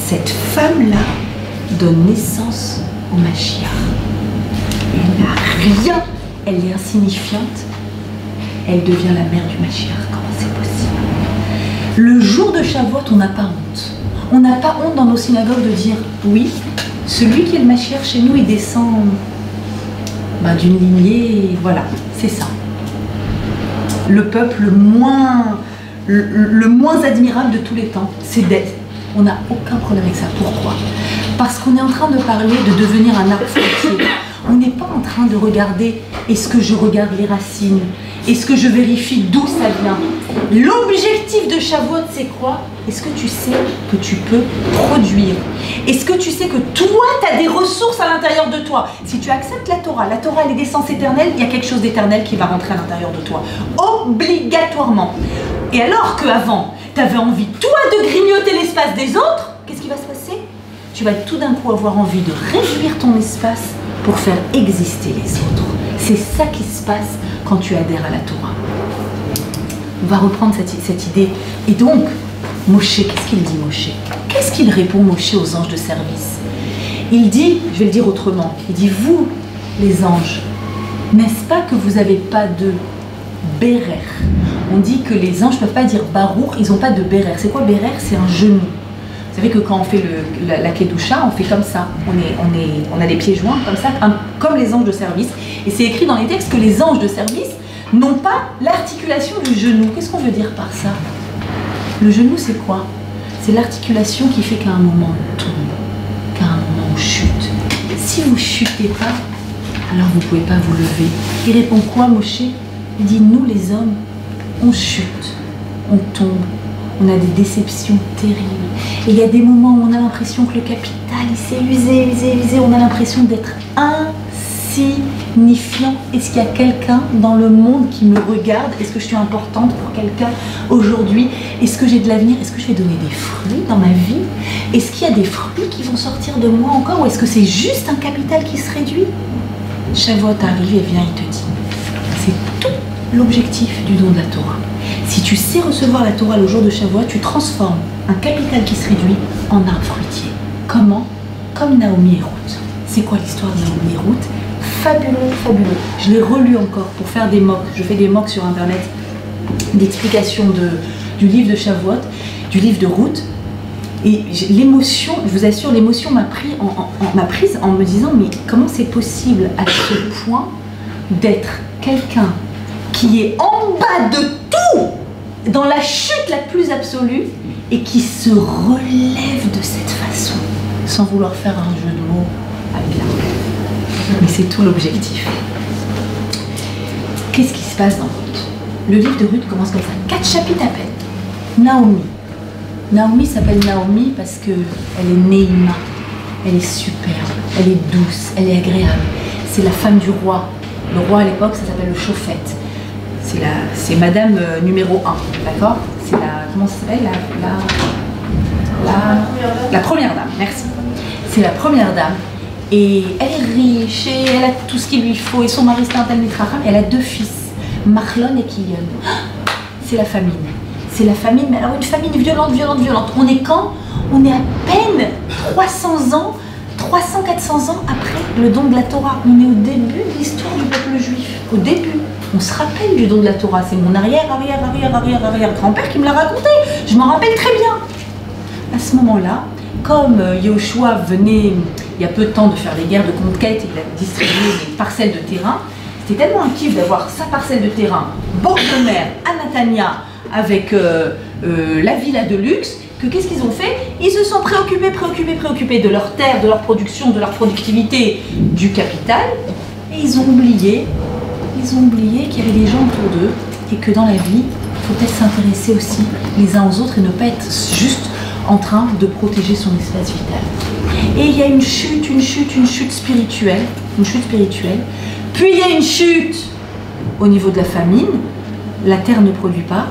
Cette femme-là donne naissance au Mashiach. Elle n'a rien, elle est insignifiante, elle devient la mère du Mashiach. Comment c'est possible? Le jour de Shavuot, on n'a pas honte. On n'a pas honte dans nos synagogues de dire, oui, celui qui est le Mashiach chez nous, il descend d'une lignée, voilà, c'est ça. Le peuple le moins admirable de tous les temps, c'est d'être. On n'a aucun problème avec ça. Pourquoi? Parce qu'on est en train de parler de devenir un arbre fruitier. On n'est pas en train de regarder, est-ce que je regarde les racines? Est-ce que je vérifie d'où ça vient? L'objectif de Shavuot, c'est quoi? Est-ce que tu sais que tu peux produire? Est-ce que tu sais que toi, tu as des ressources à l'intérieur de toi? Si tu acceptes la Torah elle est d'essence éternelle, il y a quelque chose d'éternel qui va rentrer à l'intérieur de toi. Obligatoirement. Et alors qu'avant, tu avais envie, toi, de grignoter l'espace des autres, qu'est-ce qui va se passer? Tu vas tout d'un coup avoir envie de réduire ton espace pour faire exister les autres. C'est ça qui se passe quand tu adhères à la Torah. On va reprendre cette idée. Et donc, Moshe, qu'est-ce qu'il dit Moshe? Qu'est-ce qu'il répond Moshe aux anges de service? Il dit, je vais le dire autrement, il dit, vous, les anges, n'est-ce pas que vous n'avez pas de bérer? On dit que les anges ne peuvent pas dire barour, ils n'ont pas de bérer. C'est quoi bérer? C'est un genou. Vous savez que quand on fait la kedusha, on fait comme ça. On a les pieds joints comme ça, comme les anges de service. Et c'est écrit dans les textes que les anges de service n'ont pas l'articulation du genou. Qu'est-ce qu'on veut dire par ça? Le genou, c'est quoi? C'est l'articulation qui fait qu'à un moment on tombe, qu'à un moment on chute. Si vous ne chutez pas, alors vous ne pouvez pas vous lever. Il répond quoi, Moshe? Il dit, nous les hommes, on chute, on tombe, on a des déceptions terribles. Et il y a des moments où on a l'impression que le capital, il s'est usé, on a l'impression d'être insignifiant. Est-ce qu'il y a quelqu'un dans le monde qui me regarde? Est-ce que je suis importante pour quelqu'un aujourd'hui? Est-ce que j'ai de l'avenir? Est-ce que je vais donner des fruits dans ma vie? Est-ce qu'il y a des fruits qui vont sortir de moi encore? Ou est-ce que c'est juste un capital qui se réduit? Shavuot arrive et vient, il te dit. C'est tout l'objectif du don de la Torah. Si tu sais recevoir la Torah le jour de Shavuot, tu transformes un capital qui se réduit en arbre fruitier. Comment? Comme Naomi et Ruth. C'est quoi l'histoire de Naomi et Ruth? Fabuleux, fabuleux. Je l'ai relu encore pour faire des mocks. Je fais des mocks sur internet d'explications du livre de Shavuot, du livre de Ruth. Et l'émotion, je vous assure, l'émotion m'a prise en me disant, mais comment c'est possible à ce point d'être quelqu'un qui est en bas de tout, dans la chute la plus absolue, et qui se relève de cette façon, sans vouloir faire un jeu de mots avec la main. Mais c'est tout l'objectif. Qu'est-ce qui se passe dans Ruth? Le livre de Ruth commence comme ça, 4 chapitres à peine. Naomi. Naomi s'appelle Naomi parce qu'elle est Neima, elle est superbe, elle est douce, elle est agréable. C'est la femme du roi. Le roi à l'époque, ça s'appelle le Shofet. C'est madame numéro 1, d'accord? C'est la, comment ça s'appelle? La première dame, merci. C'est la première dame. Et elle est riche, et elle a tout ce qu'il lui faut, et son mari c'est un Talmid Chacham, elle a 2 fils, Machlon et Kilion. C'est la famine. C'est la famine, mais alors une famine violente. On est quand? On est à peine 300 ans, 300-400 ans après le don de la Torah. On est au début de l'histoire du peuple juif. Au début. On se rappelle du don de la Torah. C'est mon arrière-grand-père qui me l'a raconté. Je m'en rappelle très bien. À ce moment-là, comme Yoshua venait il y a peu de temps de faire des guerres de conquête et il a distribué des parcelles de terrain, c'était tellement un kiff d'avoir sa parcelle de terrain, bord de mer, à Natania, avec la villa de luxe, que qu'est-ce qu'ils ont fait? Ils se sont préoccupés de leur terre, de leur production, de leur productivité, du capital, et ils ont oublié qu'il y avait des gens autour d'eux, et que dans la vie, il faut peut-être s'intéresser aussi les uns aux autres et ne pas être juste en train de protéger son espace vital. Et il y a une chute spirituelle, puis il y a une chute au niveau de la famine, la terre ne produit pas.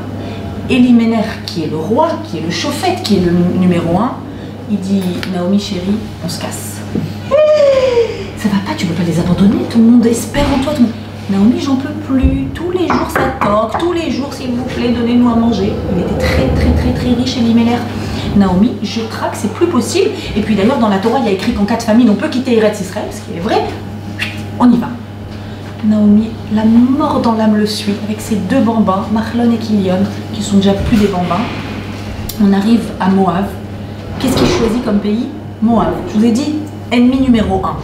Eliméner, qui est le roi, qui est le Shofet, qui est le numéro 1, il dit, Naomi chérie, on se casse. Ça va pas, tu peux pas les abandonner, tout le monde espère en toi. Naomi, j'en peux plus, tous les jours ça toque, tous les jours s'il vous plaît, donnez-nous à très riche, Eliméner. Naomi, je craque, c'est plus possible. Et puis d'ailleurs, dans la Torah, il y a écrit qu'en cas de famine, on peut quitter Eretz Israël, ce qui est vrai. On y va. Naomi, la mort dans l'âme le suit, avec ses 2 bambins, Machlon et Kilion, qui sont déjà plus des bambins. On arrive à Moab. Qu'est-ce qu'il choisit comme pays? Moab. Je vous ai dit, ennemi numéro 1.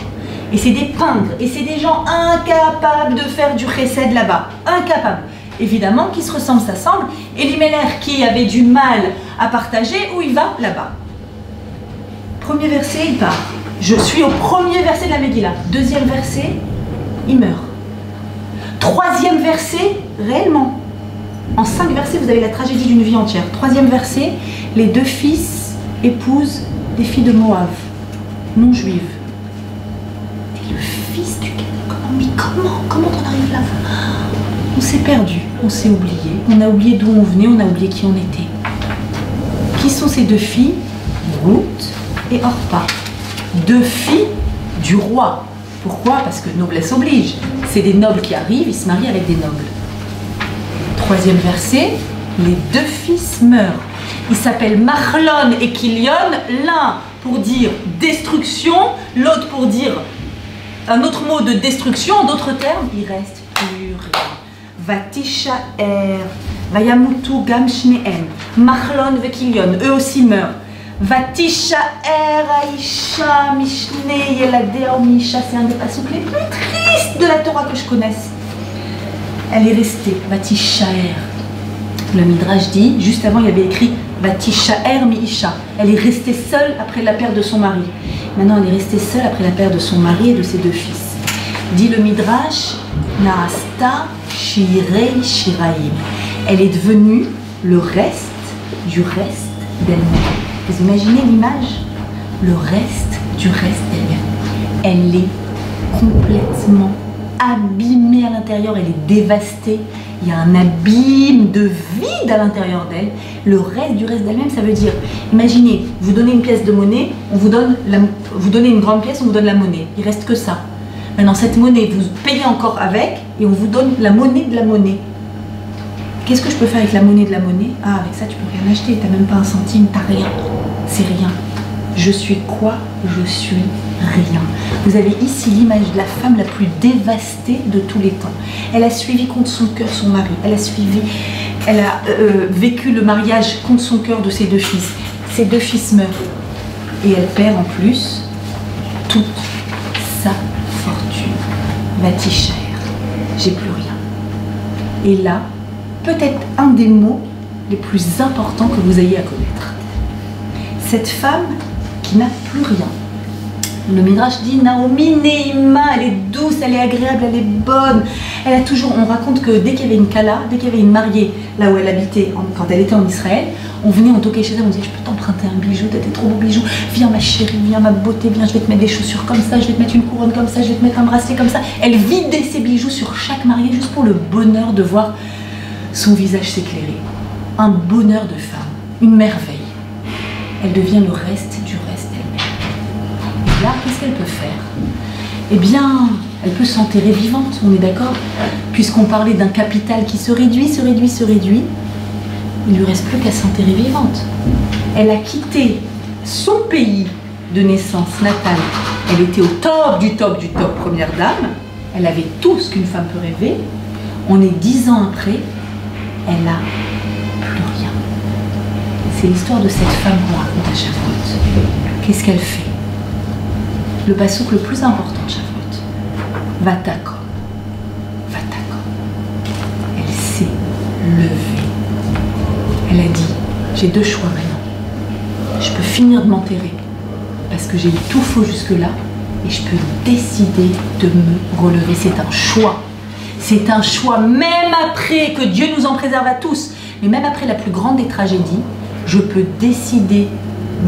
Et c'est des pingres, et c'est des gens incapables de faire du chesed là-bas. Incapables. Évidemment, qui se ressemblent, s'assemblent. Eliméler, qui avait du mal à partager, où il va? Là-bas. Premier verset, il part. Je suis au premier verset de la Megillah. 2e verset, il meurt. 3e verset, réellement. En 5 versets, vous avez la tragédie d'une vie entière. 3e verset, les 2 fils épouse des filles de Moab, non juives. T'es le fils du comment on arrive là? On s'est perdu, on s'est oublié. On a oublié d'où on venait, on a oublié qui on était. Qui sont ces deux filles? Ruth et Orpa. Deux filles du roi. Pourquoi? Parce que noblesse oblige. C'est des nobles qui arrivent, ils se marient avec des nobles. Troisième verset, les deux fils meurent. Ils s'appellent Machlon et Kilion, l'un pour dire destruction, l'autre pour dire un autre mot de destruction, en d'autres termes, il reste plus rien. Vatishaer, Vayamutu Gam Shneem, Machlon ve Kilion, eux aussi meurent. Vatishaer Aisha Mishne Yeladea Misha, c'est un des passages les plus tristes de la Torah que je connaisse. Elle est restée, Vatishaer. Le Midrash dit, juste avant il y avait écrit Vatishaer Miisha. Elle est restée seule après la perte de son mari. Maintenant elle est restée seule après la perte de son mari et de ses deux fils. Dit le Midrash, Naasta Shirei Shiraim. Elle est devenue le reste du reste d'elle-même. Vous imaginez l'image? Le reste du reste d'elle-même. Elle est complètement abîmée à l'intérieur, elle est dévastée. Il y a un abîme de vide à l'intérieur d'elle. Le reste du reste d'elle-même, ça veut dire, imaginez, vous donnez une pièce de monnaie, vous donnez une grande pièce, on vous donne la monnaie. Il reste que ça. Maintenant, cette monnaie, vous payez encore avec et on vous donne la monnaie de la monnaie. Qu'est-ce que je peux faire avec la monnaie de la monnaie? Ah, avec ça, tu peux rien acheter. Tu n'as même pas un centime, tu n'as rien. C'est rien. Je suis quoi? Je suis rien. Vous avez ici l'image de la femme la plus dévastée de tous les temps. Elle a suivi contre son cœur son mari. Elle a vécu le mariage contre son cœur de ses deux fils. Ses deux fils meurent. Et elle perd en plus toute sa fortune. Vatishaer. J'ai plus rien. Et là, peut-être un des mots les plus importants que vous ayez à connaître. Cette femme qui n'a plus rien. Le Midrash dit Naomi Neima, elle est douce, elle est agréable, elle est bonne. Elle a toujours, on raconte que dès qu'il y avait une kala, dès qu'il y avait une mariée là où elle habitait, quand elle était en Israël, on venait, on toquait chez elle, on disait je peux t'emprunter un bijou, t'as des trop beaux bijoux, viens ma chérie, viens ma beauté, viens, je vais te mettre des chaussures comme ça, je vais te mettre une couronne comme ça, je vais te mettre un bracelet comme ça. Elle vidait ses bijoux sur chaque mariée juste pour le bonheur de voir son visage s'éclairer. Un bonheur de femme, une merveille. Elle devient le reste du reste d'elle-même. Et là, qu'est-ce qu'elle peut faire? Eh bien, elle peut s'enterrer vivante, on est d'accord? Puisqu'on parlait d'un capital qui se réduit, il ne lui reste plus qu'à s'enterrer vivante. Elle a quitté son pays de naissance natale. Elle était au top du top, première dame. Elle avait tout ce qu'une femme peut rêver. On est 10 ans après, elle n'a plus rien. C'est l'histoire de cette femme qu'on raconte à Shavuot. Qu'est-ce qu'elle fait? Le passouk le plus important de Shavuot. Vatako. Elle s'est levée. Elle a dit, j'ai deux choix maintenant. Je peux finir de m'enterrer parce que j'ai eu tout faux jusque-là et je peux décider de me relever. C'est un choix. C'est un choix, même après que Dieu nous en préserve à tous, mais même après la plus grande des tragédies, je peux décider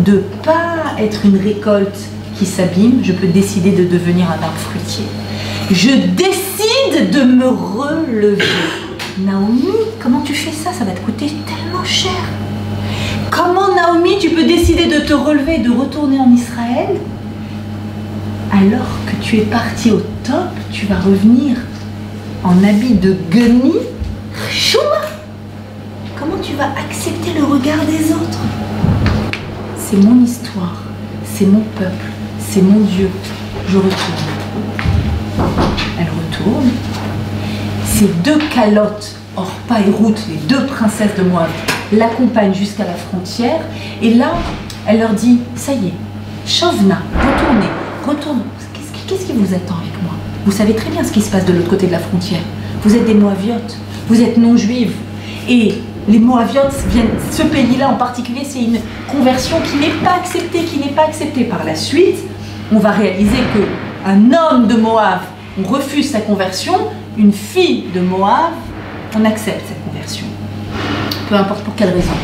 de ne pas être une récolte qui s'abîme, je peux décider de devenir un arbre fruitier. Je décide de me relever. Naomi, comment tu fais ça? Ça va te coûter tellement cher. Comment, Naomi, tu peux décider de te relever et de retourner en Israël alors que tu es parti au top, tu vas revenir en habit de Geni, Chouma. Comment tu vas accepter le regard des autres? C'est mon histoire, c'est mon peuple, c'est mon Dieu. Je retourne. Elle retourne. Ces deux calottes, Orpa et Ruth, les deux princesses de Moab, l'accompagnent jusqu'à la frontière. Et là, elle leur dit, ça y est, Shovna, retournez. Qu'est-ce qui vous attend avec moi? Vous savez très bien ce qui se passe de l'autre côté de la frontière. Vous êtes des Moabiotes, vous êtes non-juives. Et les Moabiotes viennent, ce pays-là en particulier, c'est une conversion qui n'est pas acceptée, Par la suite, on va réaliser qu'un homme de Moab, on refuse sa conversion, une fille de Moab, on accepte cette conversion. Peu importe pour quelle raison.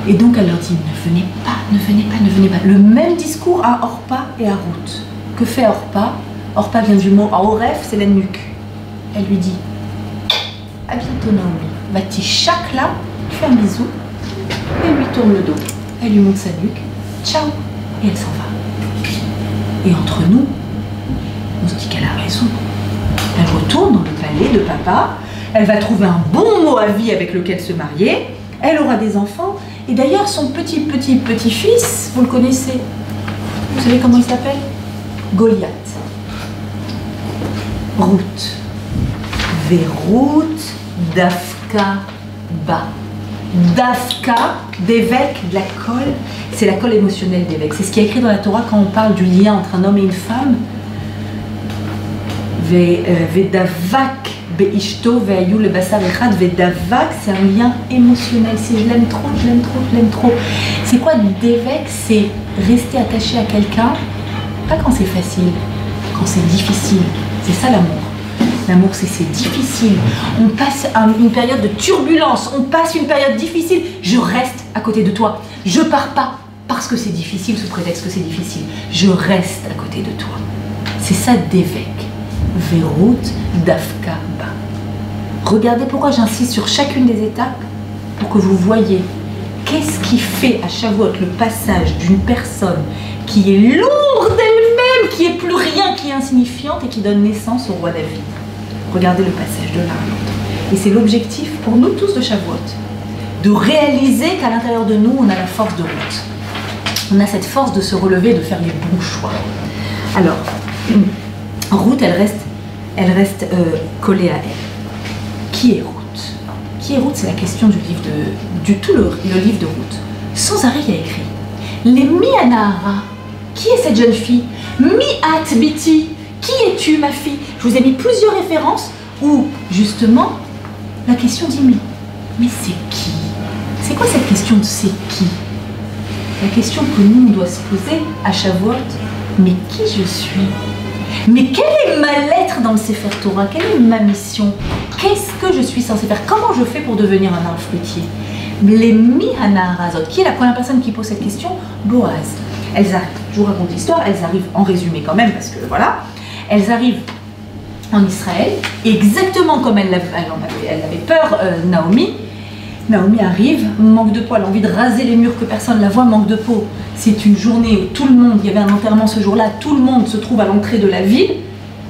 Et donc elle leur dit, ne venez pas, ne venez pas, ne venez pas. Le même discours à Orpa et à Ruth. Que fait Orpa? Orpa vient du mot Oref, c'est la nuque. Elle lui dit, à bientôt Naomi. Va-t-il chaque là, fait un bisou, et lui tourne le dos. Elle lui montre sa nuque, ciao, et elle s'en va. Et entre nous, on se dit qu'elle a raison. Elle retourne dans le palais de papa, elle va trouver un bon mot à vie avec lequel se marier, elle aura des enfants, et d'ailleurs son petit-fils, vous le connaissez, vous savez comment il s'appelle? Goliath. Ruth. Verut Dafka Ba. Dafka, d'évêque, de la colle, c'est la colle émotionnelle d'évêque. C'est ce qui est écrit dans la Torah quand on parle du lien entre un homme et une femme. Vedavak beishto veayu le basar echad. Vedavak, c'est un lien émotionnel. Si je l'aime trop, je l'aime trop, je l'aime trop. C'est quoi d'évêque? C'est rester attaché à quelqu'un, pas quand c'est facile, quand c'est difficile. C'est ça l'amour. L'amour, c'est difficile. On passe une période de turbulence, on passe une période difficile. Je reste à côté de toi. Je pars pas parce que c'est difficile, sous prétexte que c'est difficile. Je reste à côté de toi. C'est ça d'évêque. Verut Dafka Ba. Regardez pourquoi j'insiste sur chacune des étapes, pour que vous voyez qu'est-ce qui fait à Shavuot le passage d'une personne qui est lourde d'elle-même, qui est plus rien, qui est insignifiante et qui donne naissance au roi David. Regardez le passage de l'un à l'autre. Et c'est l'objectif pour nous tous de Shavuot, de réaliser qu'à l'intérieur de nous, on a la force de Ruth. On a cette force de se relever, de faire les bons choix. Alors, Ruth, elle reste collée à elle. Qui est Ruth? Qui est Ruth? C'est la question du livre le livre de Ruth. Sans arrêt, il y a écrit les Mi-Anahara. Qui est cette jeune fille? Mi-At Biti. Qui es-tu, ma fille? Je vous ai mis plusieurs références où, justement, la question dit mais c'est qui? C'est quoi cette question de c'est qui? La question que nous, on doit se poser à Shavuot, mais qui je suis? Mais quelle est ma lettre dans le Sefer Torah? Quelle est ma mission? Qu'est-ce que je suis censée faire? Comment je fais pour devenir un arbre fruitier? Les Mi-Hanaharazot. Qui est la première personne qui pose cette question? Boaz. Elles arrivent, je vous raconte l'histoire, elles arrivent en résumé quand même, parce que voilà. Elles arrivent en Israël, et exactement comme elle avait peur, Naomi arrive, manque de peau, elle a envie de raser les murs, que personne ne la voit, manque de peau. C'est une journée où tout le monde, il y avait un enterrement ce jour-là, tout le monde se trouve à l'entrée de la ville.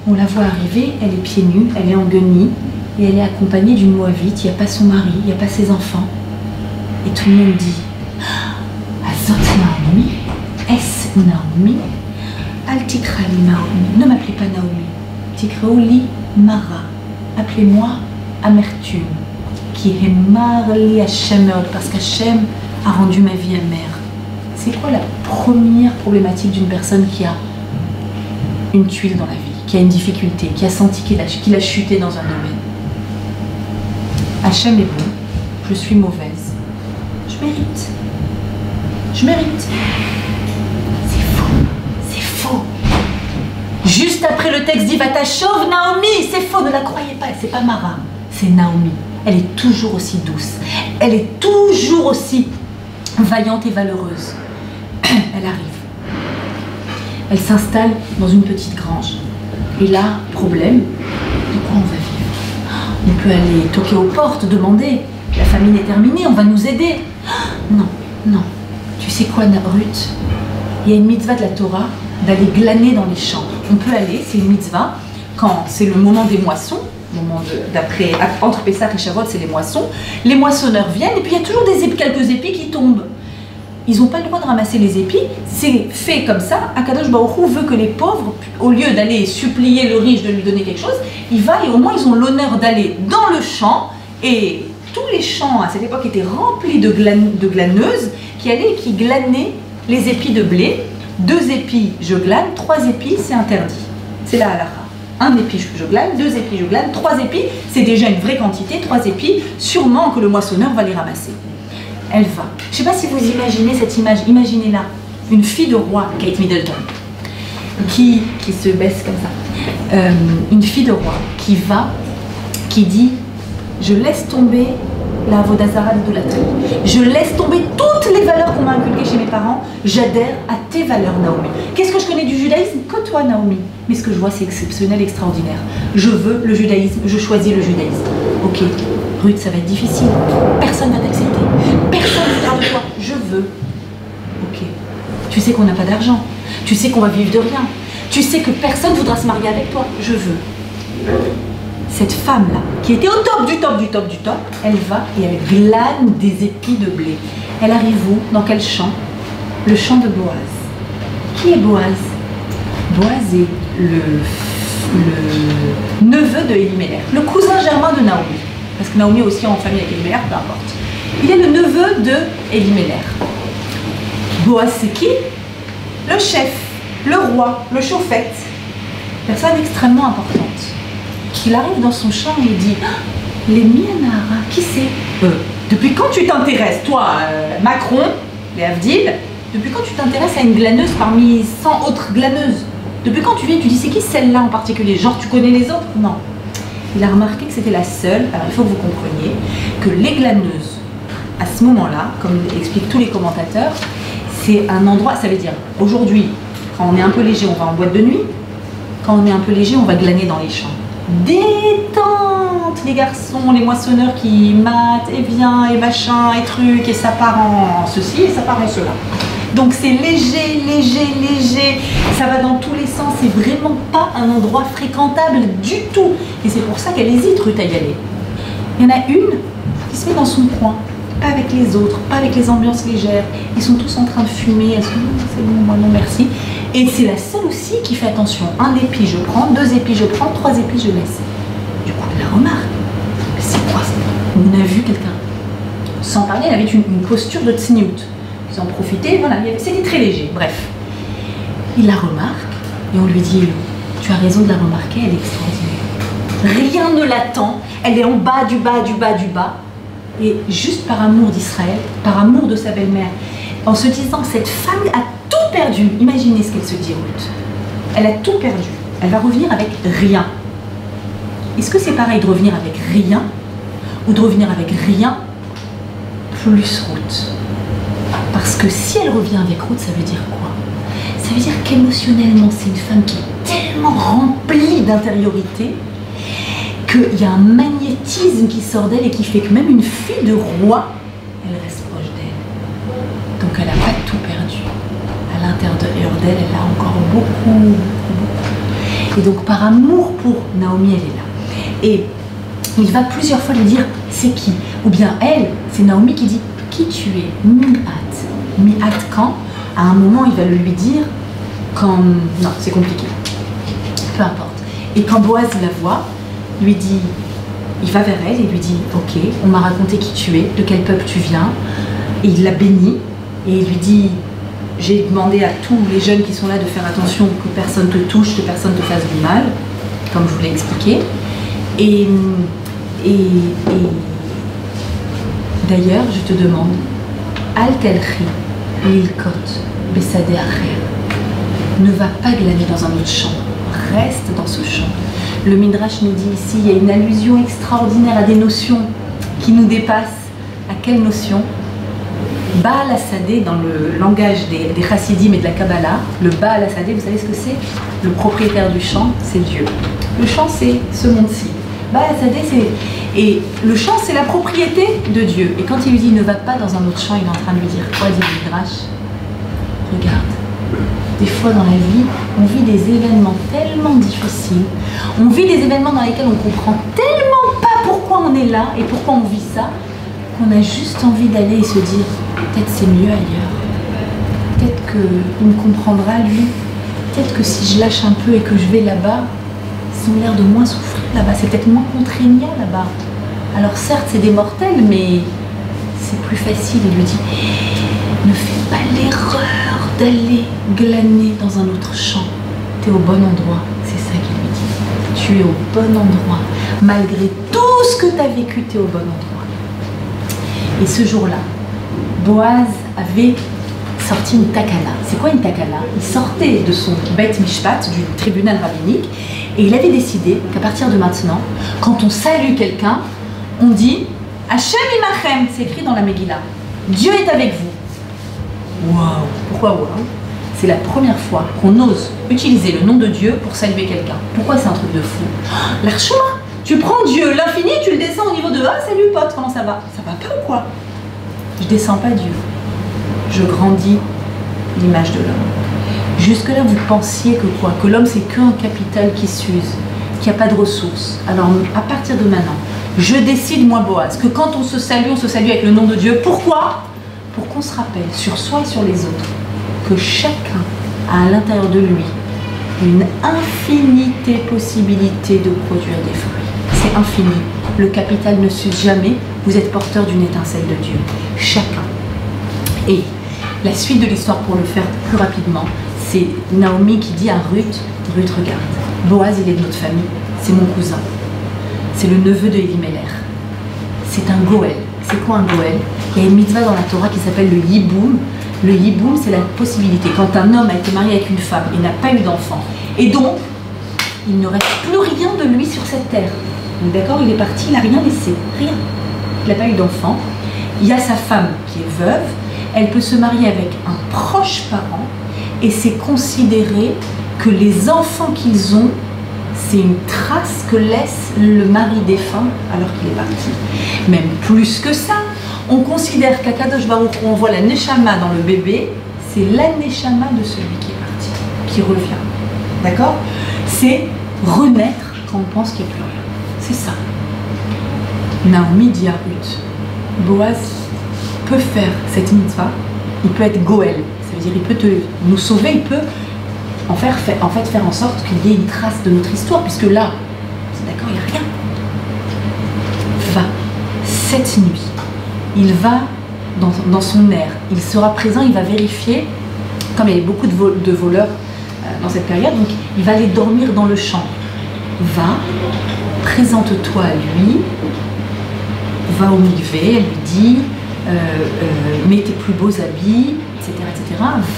On la voit arriver, elle est pieds nus, elle est en guenilles, et elle est accompagnée d'une Moabite, il n'y a pas son mari, il n'y a pas ses enfants. Et tout le monde dit, Azot Naomi, est-ce Naomi? Al tikrali Naomi, ne m'appelez pas Naomi, tikraoli Mara, appelez-moi Amertume, qui est Marli Hashem, parce qu'Hachem a rendu ma vie amère. C'est quoi la première problématique d'une personne qui a une tuile dans la vie, qui a une difficulté, qui a senti qu'il a chuté dans un domaine? Hachem est bon, je suis mauvaise, je mérite. Je mérite. C'est faux. Juste après le texte dit Vatashov Naomi, c'est faux, ne la croyez pas, c'est pas Mara, c'est Naomi. Elle est toujours aussi douce, elle est toujours aussi vaillante et valeureuse. Elle arrive, elle s'installe dans une petite grange. Et là, problème, de quoi on va vivre? On peut aller toquer aux portes, demander, la famine est terminée, on va nous aider. Non, non. Tu sais quoi, Ruth? Il y a une mitzvah de la Torah d'aller glaner dans les champs. On peut aller, c'est une mitzvah, quand c'est le moment des moissons, d'après, entre Pessah et Shavuot, c'est les moissons. Les moissonneurs viennent et puis il y a toujours quelques épis qui tombent. Ils n'ont pas le droit de ramasser les épis, c'est fait comme ça. Akadosh Baruch Hu veut que les pauvres, au lieu d'aller supplier le riche de lui donner quelque chose, il va et au moins ils ont l'honneur d'aller dans le champ. Et tous les champs à cette époque étaient remplis de glaneuses qui allaient et qui glanaient les épis de blé. 2 épis je glane, 3 épis c'est interdit. C'est la halakha. 1 épi je glane, 2 épis je glane, 3 épis c'est déjà une vraie quantité, 3 épis sûrement que le moissonneur va les ramasser. Elle va. Je ne sais pas si vous imaginez cette image, imaginez-la, une fille de roi, Kate Middleton, qui se baisse comme ça, une fille de roi qui va, qui dit, je laisse tomber la Avodazara, l'idolâtrie. Je laisse tomber toutes les valeurs qu'on m'a inculquées chez mes parents. J'adhère à tes valeurs, Naomi. Qu'est-ce que je connais du judaïsme? Que toi, Naomi. Mais ce que je vois, c'est exceptionnel, extraordinaire. Je veux le judaïsme, je choisis le judaïsme. Ok, Ruth, ça va être difficile. Personne ne va t'accepter. Personne ne voudra de toi. Je veux. Ok. Tu sais qu'on n'a pas d'argent. Tu sais qu'on va vivre de rien. Tu sais que personne ne voudra se marier avec toi. Je veux. Cette femme-là, qui était au top du top du top du top, elle va et elle glane des épis de blé. Elle arrive où? Dans quel champ? Le champ de Boaz. Qui est Boaz? Boaz est le neveu de Elimelech, le cousin germain de Naomi. Parce que Naomi est aussi en famille avec Elimelech, peu importe. Il est le neveu de Elimelech. Boaz, c'est qui? Le chef, le roi, le chauffette. Personne extrêmement importante. Il arrive dans son champ et il dit « Les Mianara, qui c'est Depuis quand tu t'intéresses, toi, Macron, les Havdil, depuis quand tu t'intéresses à une glaneuse parmi 100 autres glaneuses? Depuis quand tu viens et tu dis c'est qui celle-là en particulier? Genre tu connais les autres? Non. Il a remarqué que c'était la seule. Alors il faut que vous compreniez que les glaneuses, à ce moment-là, comme expliquent tous les commentateurs, c'est un endroit, ça veut dire aujourd'hui, quand on est un peu léger, on va en boîte de nuit. Quand on est un peu léger, on va glaner dans les champs. Détente, les garçons, les moissonneurs qui matent et viens et machin et trucs et ça part en ceci et ça part en cela. Donc c'est léger, léger, léger, ça va dans tous les sens, c'est vraiment pas un endroit fréquentable du tout. Et c'est pour ça qu'elle hésite, Ruth, à y aller. Il y en a une qui se met dans son coin, pas avec les autres, pas avec les ambiances légères. Ils sont tous en train de fumer, elle se dit c'est bon, moi non merci. Et c'est la seule aussi qui fait attention. Un épi je prends, 2 épis je prends, 3 épis je laisse. Du coup, elle la remarque. C'est quoi ça? On a vu quelqu'un. Sans parler, elle avait une posture de tsniout. Ils en profitaient, voilà, c'était très léger. Bref. Il la remarque et on lui dit tu as raison de la remarquer, elle est extraordinaire. Rien ne l'attend, elle est en bas, du bas, du bas, du bas. Et juste par amour d'Israël, par amour de sa belle-mère, en se disant cette femme a tout perdu. Imaginez ce qu'elle se dit, Ruth. Elle a tout perdu. Elle va revenir avec rien. Est-ce que c'est pareil de revenir avec rien ou de revenir avec rien plus Ruth? Parce que si elle revient avec Ruth, ça veut dire quoi? Ça veut dire qu'émotionnellement, c'est une femme qui est tellement remplie d'intériorité qu'il y a un magnétisme qui sort d'elle et qui fait que même une fille de roi, elle reste proche d'elle. Donc elle n'a pas tout perdu. À l'intérieur d'elle, elle a encore beaucoup. Et donc par amour pour Naomi, elle est là. Et il va plusieurs fois lui dire c'est qui? Ou bien elle, c'est Naomi qui dit qui tu es? Mi'at. Mi'at quand? À un moment, il va le lui dire quand... Non, c'est compliqué. Peu importe. Et quand Boaz la voit, lui dit, il va vers elle et lui dit ok, on m'a raconté qui tu es, de quel peuple tu viens, et il la bénit et il lui dit j'ai demandé à tous les jeunes qui sont là de faire attention que personne te touche, que personne te fasse du mal, comme je vous l'ai expliqué. Et d'ailleurs je te demande al telchi lilkot besade acher, ne va pas glaner dans un autre champ, reste dans ce champ. Le Midrash nous dit ici, il y a une allusion extraordinaire à des notions qui nous dépassent. À quelle notion? Baal Hasadeh, dans le langage des Chassidim et de la Kabbalah, le Baal Hasadeh, vous savez ce que c'est? Le propriétaire du champ, c'est Dieu. Le champ, c'est ce monde-ci. Baal Hasadeh, c'est... Et le champ, c'est la propriété de Dieu. Et quand il lui dit ne va pas dans un autre champ, il est en train de lui dire quoi, dit le Midrash? Regarde. Des fois dans la vie, on vit des événements tellement difficiles, on vit des événements dans lesquels on comprend tellement pas pourquoi on est là et pourquoi on vit ça, qu'on a juste envie d'aller et se dire peut-être c'est mieux ailleurs, peut-être qu'il me comprendra lui, peut-être que si je lâche un peu et que je vais là-bas, ils ont l'air de moins souffrir là-bas, c'est peut-être moins contraignant là-bas. Alors certes c'est des mortels, mais c'est plus facile. Il lui dit ne fais pas l'erreur d'aller glaner dans un autre champ. Tu es au bon endroit, c'est ça qu'il lui dit. Tu es au bon endroit. Malgré tout ce que tu as vécu, tu es au bon endroit. Et ce jour-là, Boaz avait sorti une takana. C'est quoi une takana? Il sortait de son Beit Mishpat, du tribunal rabbinique, et il avait décidé qu'à partir de maintenant, quand on salue quelqu'un, on dit Hachem imachem, c'est écrit dans la Megillah. Dieu est avec vous. Waouh! Pourquoi waouh? C'est la première fois qu'on ose utiliser le nom de Dieu pour saluer quelqu'un. Pourquoi c'est un truc de fou? L'Archouma, tu prends Dieu, l'infini, tu le descends au niveau de ah salut pote, comment ça va? Ça va pas ou quoi? Je descends pas Dieu. Je grandis l'image de l'homme. Jusque-là, vous pensiez que quoi? Que l'homme, c'est qu'un capital qui s'use, qui n'a pas de ressources. Alors, à partir de maintenant, je décide, moi, Boaz, que quand on se salue avec le nom de Dieu. Pourquoi? Pour qu'on se rappelle, sur soi et sur les autres, que chacun a à l'intérieur de lui une infinité possibilité de produire des fruits. C'est infini. Le capital ne s'use jamais. Vous êtes porteur d'une étincelle de Dieu. Chacun. Et la suite de l'histoire, pour le faire plus rapidement, c'est Naomi qui dit à Ruth, Ruth regarde, Boaz il est de notre famille, c'est mon cousin, c'est le neveu de Elimelech, c'est un Goël. C'est quoi un Goël? Il y a une mitzvah dans la Torah qui s'appelle le Yiboum. Le Yiboum, c'est la possibilité, quand un homme a été marié avec une femme et n'a pas eu d'enfant, et donc il ne reste plus rien de lui sur cette terre. Donc d'accord, il est parti, il n'a rien laissé, rien. Il n'a pas eu d'enfant. Il y a sa femme qui est veuve, elle peut se marier avec un proche parent, et c'est considéré que les enfants qu'ils ont, c'est une trace que laisse le mari défunt alors qu'il est parti. Même plus que ça, on considère qu'Akadosh Baruch Hu envoie la Neshama dans le bébé, c'est la Neshama de celui qui est parti, qui revient. D'accord? C'est renaître quand on pense qu'il n'y a plus rien. C'est ça. Naomi dit à Ruth, Boaz peut faire cette mitzvah, il peut être Goël, ça veut dire il peut nous sauver, il peut en fait faire en sorte qu'il y ait une trace de notre histoire, puisque là, c'est d'accord, il n'y a rien. Va, cette nuit, il va dans son air, il sera présent, il va vérifier, comme il y avait beaucoup de voleurs dans cette période, donc il va aller dormir dans le champ. Va, présente-toi à lui, va au mikvé, elle lui dit, mets tes plus beaux habits, etc.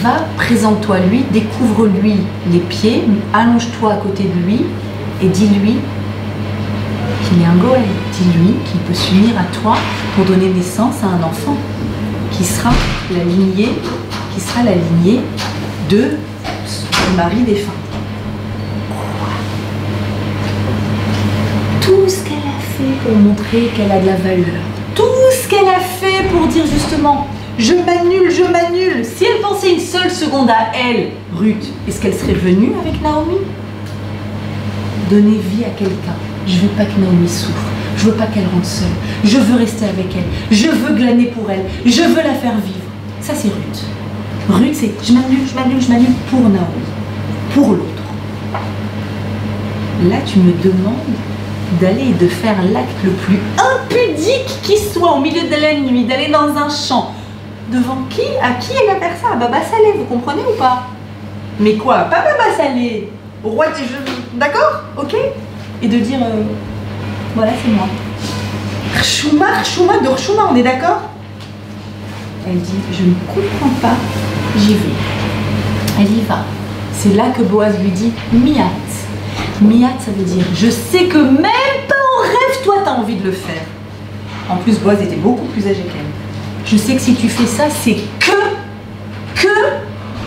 Va, présente-toi à lui, découvre-lui les pieds, allonge-toi à côté de lui et dis-lui qu'il est un Goël. Dis-lui qu'il peut s'unir à toi pour donner naissance à un enfant qui sera la lignée de son mari défunt. Tout ce qu'elle a fait pour montrer qu'elle a de la valeur, tout ce qu'elle a fait pour dire justement je m'annule, je m'annule. Si elle pensait une seule seconde à elle, Ruth, est-ce qu'elle serait venue avec Naomi? Donner vie à quelqu'un. Je veux pas que Naomi souffre, je veux pas qu'elle rentre seule, je veux rester avec elle, je veux glaner pour elle, je veux la faire vivre. Ça c'est Ruth. Ruth c'est je m'annule, je m'annule, je m'annule pour Naomi, pour l'autre. Là tu me demandes d'aller et de faire l'acte le plus impudique qui soit au milieu de la nuit, d'aller dans un champ. Devant qui? À qui elle va faire ça? À Baba Salé, vous comprenez ou pas? Mais quoi? Pas Baba Salé, au roi des jeux, d'accord? Ok? Et de dire, voilà, c'est moi. Rchouma de Rchouma, on est d'accord? Elle dit, je ne comprends pas, j'y vais. Elle y va. C'est là que Boaz lui dit, Miat. Miat, ça veut dire, je sais que même pas en rêve, toi, tu as envie de le faire. En plus, Boaz était beaucoup plus âgé qu'elle. Je sais que si tu fais ça, c'est que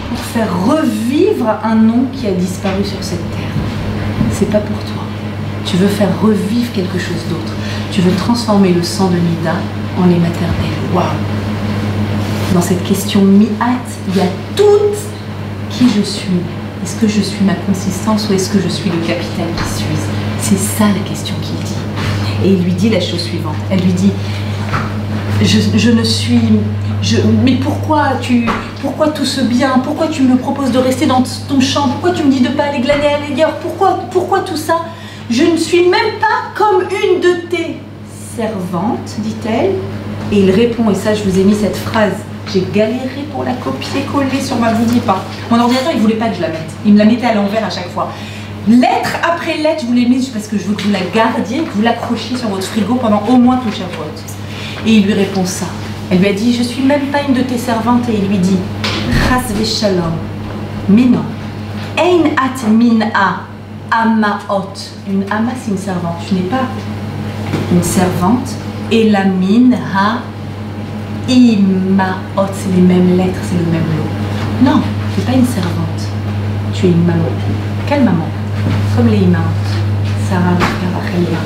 pour faire revivre un nom qui a disparu sur cette terre. C'est pas pour toi. Tu veux faire revivre quelque chose d'autre. Tu veux transformer le sang de Mida en lait maternel. Waouh! Dans cette question Mi'at, il y a tout qui je suis. Est-ce que je suis ma consistance ou est-ce que je suis le capitaine qui suis? C'est ça la question qu'il dit. Et il lui dit la chose suivante. Elle lui dit, mais pourquoi tout ce bien? Pourquoi tu me proposes de rester dans ton champ? Pourquoi tu me dis de ne pas aller glaner ailleurs? Pourquoi tout ça? Je ne suis même pas comme une de tes servantes, dit-elle. Et il répond, et ça je vous ai mis cette phrase, j'ai galéré pour la copier-coller sur ma boudipa. Mon ordinateur il voulait pas que je la mette, il me la mettait à l'envers à chaque fois. Lettre après lettre, je vous l'ai mise parce que je veux que vous la gardiez, que vous l'accrochiez sur votre frigo pendant au moins tout Shavuot. Et il lui répond ça. Elle lui a dit, je suis même pas une de tes servantes. Et il lui dit, Chas v'shalom. Mais non. Ein at min'a amaot. Une ama, c'est une servante. Tu n'es pas une servante Et la mine, ha, imaot, c'est les mêmes lettres, c'est le même lot. Non, tu n'es pas une servante, tu es une maman. Quelle maman? Comme les imaot, Sarah, Rachel, Léa.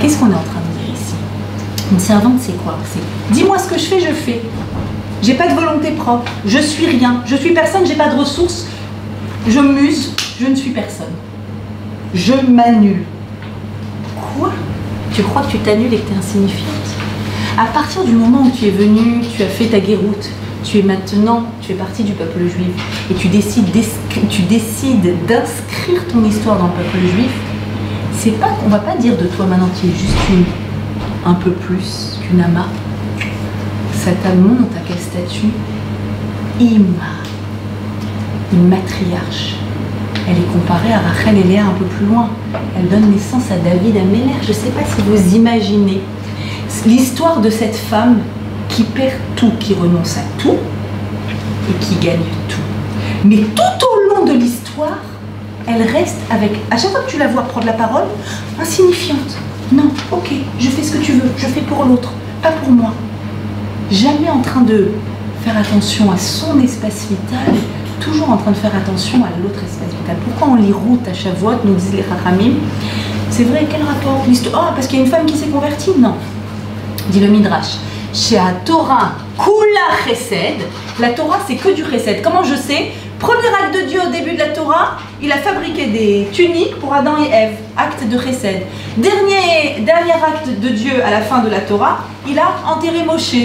Qu'est-ce qu'on est en train de dire ici? Une servante, c'est quoi? C'est dis-moi ce que je fais. J'ai pas de volonté propre, je suis rien, je suis personne, j'ai pas de ressources, je muse, je ne suis personne. Je m'annule. Quoi? Tu crois que tu t'annules et que tu es insignifiante? À partir du moment où tu es venu, tu as fait ta guéroute, tu es partie du peuple juif et tu décides d'inscrire ton histoire dans le peuple juif, c'est pas, on va pas dire de toi maintenant tu es juste un peu plus qu'une ama. Ça monte à quel statut? Ima, une matriarche. Elle est comparée à Rachel et Léa un peu plus loin. Elle donne naissance à David Améler. Je ne sais pas si vous imaginez l'histoire de cette femme qui perd tout, qui renonce à tout et qui gagne tout. Mais tout au long de l'histoire, elle reste avec, à chaque fois que tu la vois prendre la parole, insignifiante. Non, ok, je fais ce que tu veux, je fais pour l'autre, pas pour moi. Jamais en train de faire attention à son espace vital, toujours en train de faire attention à l'autre espace vital. Pourquoi on lit route à Shavuot, nous disent les Chachamim? C'est vrai, quel rapport? Ah, parce qu'il y a une femme qui s'est convertie? Non. Dit le Midrash. Chez la Torah, Kula Chesed. La Torah, c'est que du Chesed. Comment je sais? Premier acte de Dieu au début de la Torah, il a fabriqué des tuniques pour Adam et Ève. Acte de Chesed. Dernier acte de Dieu à la fin de la Torah, il a enterré Moshe.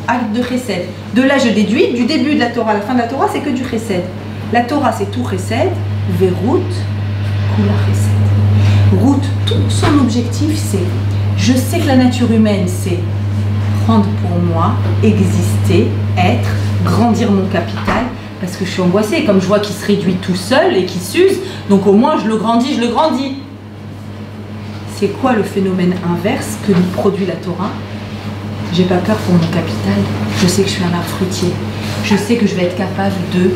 Acte de Chesed. De là, je déduis, du début de la Torah à la fin de la Torah, c'est que du Chesed. La Torah, c'est tout Chesed. Verout, Kula Chesed. Route, tout son objectif, c'est je sais que la nature humaine, c'est prendre pour moi, exister, être, grandir mon capital, parce que je suis angoissée, comme je vois qu'il se réduit tout seul et qu'il s'use, donc au moins je le grandis. C'est quoi le phénomène inverse que nous produit la Torah? J'ai pas peur pour mon capital, je sais que je suis un arbre fruitier, je sais que je vais être capable de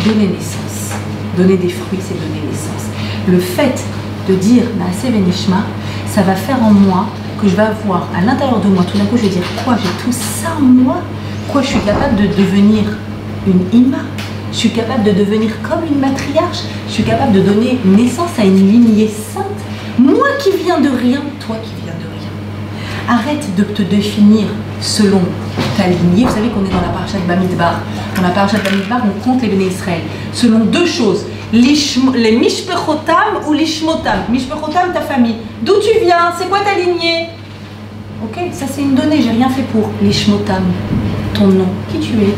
donner naissance. Donner des fruits, c'est donner naissance. Le fait de dire Naaseh Venishma, ça va faire en moi que je vais avoir à l'intérieur de moi, tout d'un coup je vais dire quoi, j'ai tout ça en moi, quoi, je suis capable de devenir une ima, je suis capable de devenir comme une matriarche, je suis capable de donner naissance à une lignée sainte, moi qui viens de rien, toi qui viens de rien. Arrête de te définir selon ta lignée. Vous savez qu'on est dans la paracha de Bamidbar. Dans la paracha de Bamidbar, on compte les béné Israël selon deux choses. Les mishpechotam ou lishmotam. Mishpechotam, ta famille. D'où tu viens? C'est quoi ta lignée? Ok, ça c'est une donnée, j'ai rien fait pour. Lishmotam, ton nom, qui tu es.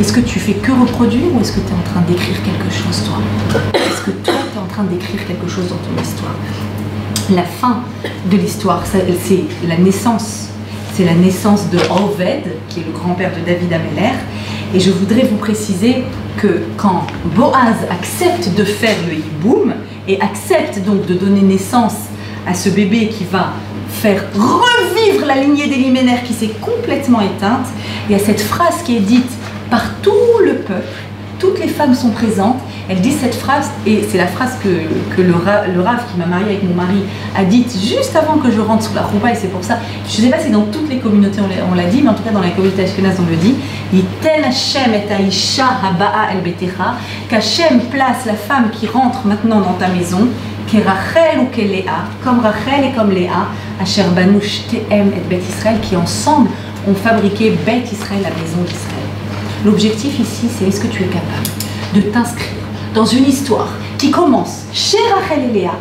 Est-ce que tu fais que reproduire ou est-ce que tu es en train d'écrire quelque chose, toi? Est-ce que toi, tu es en train d'écrire quelque chose dans ton histoire? La fin de l'histoire, c'est la naissance. C'est la naissance de Oved, qui est le grand-père de David Améler. Et je voudrais vous préciser que quand Boaz accepte de faire le hiboum et accepte donc de donner naissance à ce bébé qui va faire revivre la lignée d'Eliméner qui s'est complètement éteinte, il y a cette phrase qui est dite par tout le peuple, toutes les femmes sont présentes, elles disent cette phrase, et c'est la phrase que le Rav qui m'a mariée avec mon mari a dite juste avant que je rentre sous la roupa, et c'est pour ça, je ne sais pas si dans toutes les communautés on l'a dit, mais en tout cas dans la communauté ashkénaze on le dit, Yiten Hashem et Aïcha Haba'a El Betecha, qu'Hachem place la femme qui rentre maintenant dans ta maison, Rachel ou Léa, comme Rachel et comme Léa, Asher Banu Shtehem et Bet Israël, qui ensemble ont fabriqué Bet Israël, la maison d'Israël. L'objectif ici, c'est est-ce que tu es capable de t'inscrire dans une histoire qui commence chez Rachel et Léa,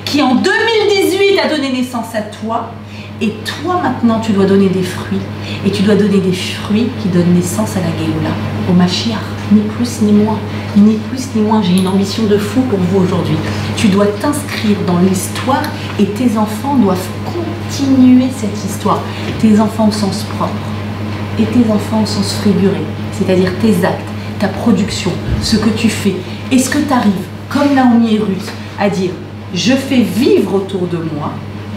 qui en 2018 a donné naissance à toi, et toi maintenant tu dois donner des fruits, et tu dois donner des fruits qui donnent naissance à la Géoula, au Mashiach, ni plus ni moins, ni plus ni moins. J'ai une ambition de fou pour vous aujourd'hui. Tu dois t'inscrire dans l'histoire et tes enfants doivent continuer cette histoire, tes enfants au sens propre et tes enfants au sens figuré, c'est-à-dire tes actes, ta production, ce que tu fais. Est-ce que tu arrives, comme Naomi et Ruth, à dire je fais vivre autour de moi,